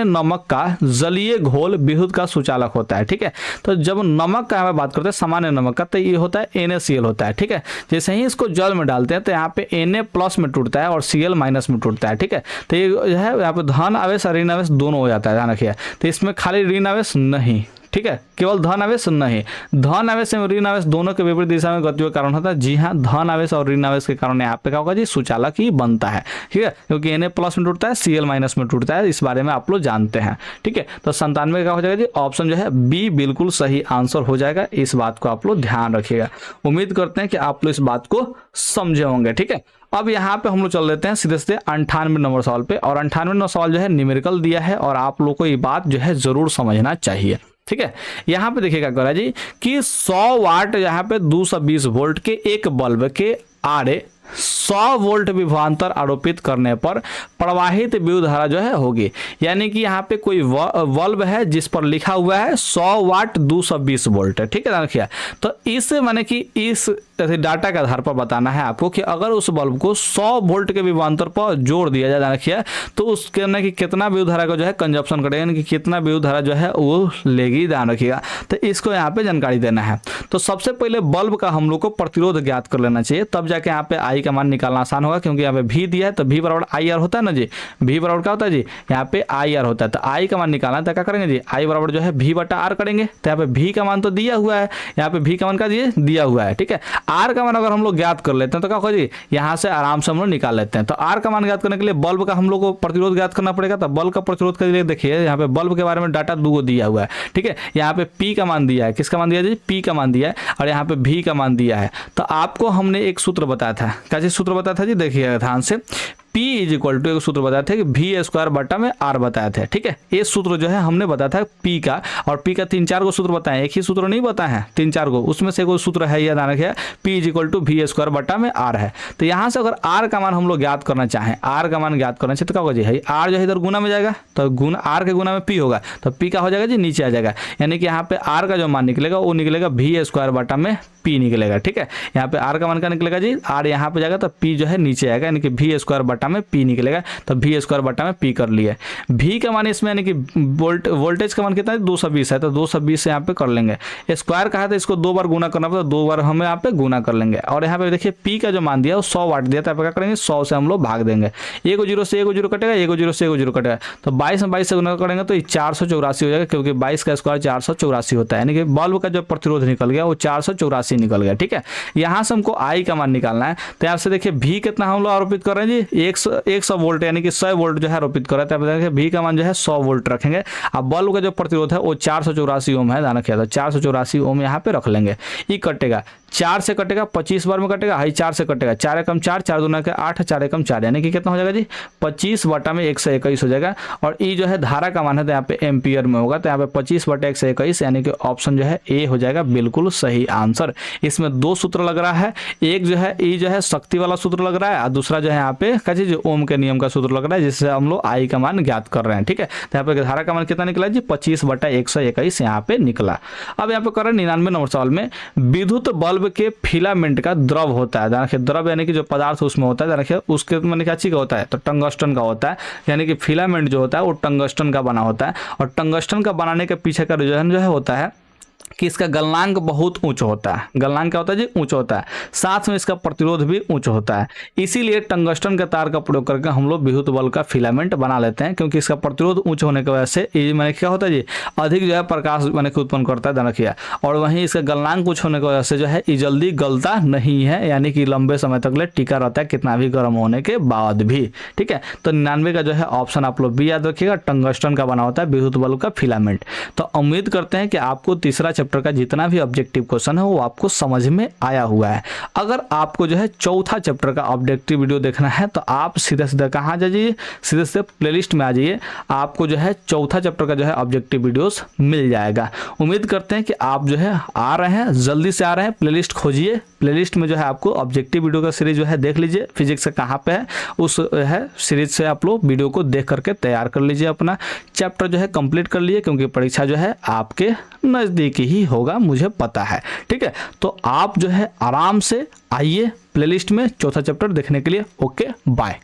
नमक का जलीय घोल विद्युत का सुचालक होता है, ठीक है। तो जब नमक का हम बात करते हैं सामान्य नमक का, तो ये होता है NaCl होता है, ठीक है। जैसे ही इसको जल में डालते हैं तो यहाँ पे Na+ में टूटता है और Cl- में टूटता है, ठीक है। तो ये जो है यहाँ पे धन आवेश और ऋण आवेश दोनों हो जाता है, ध्यान रखिए। तो इसमें खाली ऋण आवेश नहीं, ठीक है, केवल धन आवेश नहीं, धन आवेश एवं ऋण आवेश दोनों के विपरीत दिशा में गतियों के कारण होता है। जी हाँ, धन आवेश और ऋण आवेश के कारण यहाँ पे क्या होगा जी, सुचालक ही बनता है, ठीक है, क्योंकि Na+ में टूटता है, Cl- में टूटता है, इस बारे में आप लोग जानते हैं, ठीक है। तो 97 का हो जाएगा जी, ऑप्शन जो है बी बिल्कुल सही आंसर हो जाएगा, इस बात को आप लोग ध्यान रखिएगा। उम्मीद करते हैं कि आप लोग इस बात को समझे होंगे, ठीक है। अब यहाँ पे हम लोग चल लेते हैं सीधे सीधे 98 नंबर सवाल पे, और 98 नंबर सवाल जो है न्यूमेरिकल दिया है, और आप लोग को ये बात जो है जरूर समझना चाहिए, ठीक है। यहाँ पे देखिएगा करा जी कि 100 वाट यहाँ पे 220 वोल्ट के एक बल्ब के आरे 100 वोल्ट विभवांतर आरोपित करने पर प्रवाहित विद्युत धारा जो है होगी, यानी कि यहाँ पे कोई बल्ब है जिस पर लिखा हुआ है 100 वाट 220 वोल्ट, ठीक है, देखिए। तो इस माने कि इस डाटा के आधार पर बताना है आपको कि अगर उस बल्ब को 100 वोल्ट के विभवांतर पर जोड़ दिया जाए, देखिए, तो उसके अंदर कि कितना विद्युत धारा को जो है कंजप्शन करेगा, यानी कि कितना विद्युत धारा जो है वो लेगी, ध्यान रखिएगा। तो इसको यहाँ पे जानकारी देना है। तो सबसे पहले बल्ब का हम लोग को प्रतिरोध ज्ञात कर लेना चाहिए, तब जाके यहाँ पे आई का मान निकालना आसान होगा, क्योंकि यहाँ पे भी दिया है तो भी बराबर आई आर होता है ना जी। भी बराबर क्या होता है जी, यहाँ पे आई आर होता है। तो आई का मान निकालना है तो क्या करेंगे जी, आई बराबर जो है भी बटा आर करेंगे। तो यहाँ पे भी का मान तो दिया हुआ है, यहाँ पे भी का मान का दिया हुआ है, ठीक है। आर का मान अगर हम लोग ज्ञात कर लेते हैं तो क्या होगा जी, यहाँ से आराम से हम लोग निकाल लेते हैं। तो आर का मान ज्ञात करने के लिए बल्ब का हम लोग को प्रतिरोध ज्ञात करना पड़ेगा। तो बल्ब का प्रतिरोध के लिए देखिए यहाँ पे बल्ब के बारे में डाटा 2 दिया हुआ है, ठीक है। यहाँ पे पी का मान दिया है, किसका मान दिया जी, पी का मान दिया है, और यहाँ पे भी का मान दिया है। तो आपको हमने एक सूत्र बताया था, कैसे सूत्र बताया था जी, देखिए ध्यान से। P इज इक्वल टू एक सूत्र बताया था कि भी स्क्वायर बटा में आर बताया था, ठीक है। ये सूत्र जो है हमने बताया था P का, और P का 3-4 को सूत्र बताए, एक ही सूत्र नहीं बताए हैं, 3-4 को, उसमें से कोई सूत्र है याद रखिए, P इज इक्वल टू भी स्क्वायर बटा में आर है। तो यहाँ से अगर आर का मान हम लोग ज्ञात करना चाहें, आर का मान ज्ञात करना चाहिए तो क्या होगा जी, आर जो है इधर गुना में जाएगा, तो गुना आर के गुना में P होगा, तो P का हो जाएगा जी नीचे आ जाएगा, यानी कि यहाँ पे आर का जो मान निकलेगा वो निकलेगा भी स्क्वायर बटा में P निकलेगा, ठीक है। यहाँ पे आर का मान क्या निकलेगा जी, आर यहाँ पे जाएगा तो P जो है नीचे आएगा, यानी कि भी स्क्वायर बटा में P निकलेगा। तो भी स्क्वायर बटा में P कर लिए। भी का मान इसमें यानी कि वोल्टेज का मान कितना है, 220 है, तो 220 से यहाँ पे कर लेंगे। स्क्वायर का है तो इसको 2 बार गुना करना पड़ता है, 2 बार हम यहाँ पे गुना कर लेंगे। और यहाँ पे देखिए P का जो मान दिया वो 100 वाट दिया, तो क्या करेंगे 100 से हम लोग भाग देंगे, 1 0 से 1 0 कटेगा, 1 0 से 1 0 कटेगा, तो 22 में 22 से गुना करेंगे तो 484 हो जाएगा, क्योंकि 22 का स्क्वायर 484 होता है, यानी कि बल्ब का जो प्रतिरोध निकल गया वो 484 निकल गया, ठीक है। यहाँ से हमको आई का मान निकालना है। तो यहाँ से देखिए भी कितना हम लोग आरोपित कर रहे हैं जी, 100 वोल्ट यानी कि 100 वोल्ट जो है आरोपित कर रहे हैं। भी का मान जो है 100 वोल्ट रखेंगे। अब बल्ब का जो प्रतिरोध है वो 484 ओम है, ध्यान रखिए, तो 484 ओम यहाँ पे रख लेंगे। ये कटेगा 4 से कटेगा, 25 बार में कटेगा, हाई 4 से कटेगा, 4 एकम 4, 4 दूना के 8, 4 एकम 4, यानी कि कितना हो जाएगा जी 25 बटा में 121 हो जाएगा। और ये जो है धारा का मान है तो यहाँ पे एम्पियर में होगा, तो यहाँ पे 25 बटा 121 यानी कि ऑप्शन जो है ए हो जाएगा बिल्कुल सही आंसर। इसमें 2 सूत्र लग रहा है, एक जो है ये जो है शक्ति वाला सूत्र लग रहा है, और दूसरा जो है यहाँ पे क्या चीज ओम के नियम का सूत्र लग रहा है, जिससे हम लोग आई का मान ज्ञात कर रहे हैं, ठीक है। तो यहाँ पे धारा का मान कितना निकला जी 25 बटा 121 यहाँ पे निकला। अब यहाँ पे कर रहे 99 नंबर सवाल में, विद्युत बल्ब के फिलामेंट का द्रव होता है, देखिए द्रव यानी कि जो पदार्थ उसमें होता है, देखिए उसके मैंने क्या चीज का होता है, तो टंगस्टन का होता है, यानी कि फिलामेंट जो होता है वो टंगस्टन का बना होता है। और टंगस्टन का बनाने के पीछे का रीजन जो है होता है कि इसका गलनांक बहुत ऊंचा होता है। गलनांक क्या होता है जी, ऊंचा होता है, साथ में इसका प्रतिरोध भी ऊंचा होता है। इसीलिए टंगस्टन के तार का प्रयोग करके हम लोग विद्युत बल्ब का फिलामेंट बना लेते हैं, क्योंकि इसका प्रतिरोध ऊंचा होने की वजह से ये मैंने क्या होता है जी, अधिक जो है प्रकाश मैंने उत्पन्न करता है, ध्यान रखिए। और वहीं इसका गलनांक ऊंचा होने की वजह से जो है ये जल्दी गलता नहीं है, यानी कि लंबे समय तक ले टिका रहता है, कितना भी गर्म होने के बाद भी, ठीक है। तो 99 का जो है ऑप्शन आप लोग भी याद रखिएगा, टंगस्टन का बना होता है विद्युत बल्ब का फिलामेंट। तो उम्मीद करते हैं कि आपको तीसरा चैप्टर का जितना भी ऑब्जेक्टिव क्वेश्चन है वो आपको समझ में आया हुआ है। अगर आपको जो है चौथा चैप्टर का ऑब्जेक्टिव वीडियो देखना है तो आप सीधे सीधे कहाँ जाइए, सीधे सीधे प्लेलिस्ट में आ जाइए, आपको जो है चौथा चैप्टर का जो है ऑब्जेक्टिव वीडियोस मिल जाएगा। उम्मीद करते हैं कि आप जो है आ रहे हैं, जल्दी से आ रहे हैं, प्लेलिस्ट खोजिए, प्लेलिस्ट में जो है आपको ऑब्जेक्टिव वीडियो का सीरीज जो है देख लीजिए, फिजिक्स का कहाँ पे है उस है सीरीज से आप लोग वीडियो को देख करके तैयार कर लीजिए, अपना चैप्टर जो है कंप्लीट कर लिए, क्योंकि परीक्षा जो है आपके नज़दीक ही होगा, मुझे पता है, ठीक है। तो आप जो है आराम से आइए प्लेलिस्ट में चौथा चैप्टर देखने के लिए। Okay bye.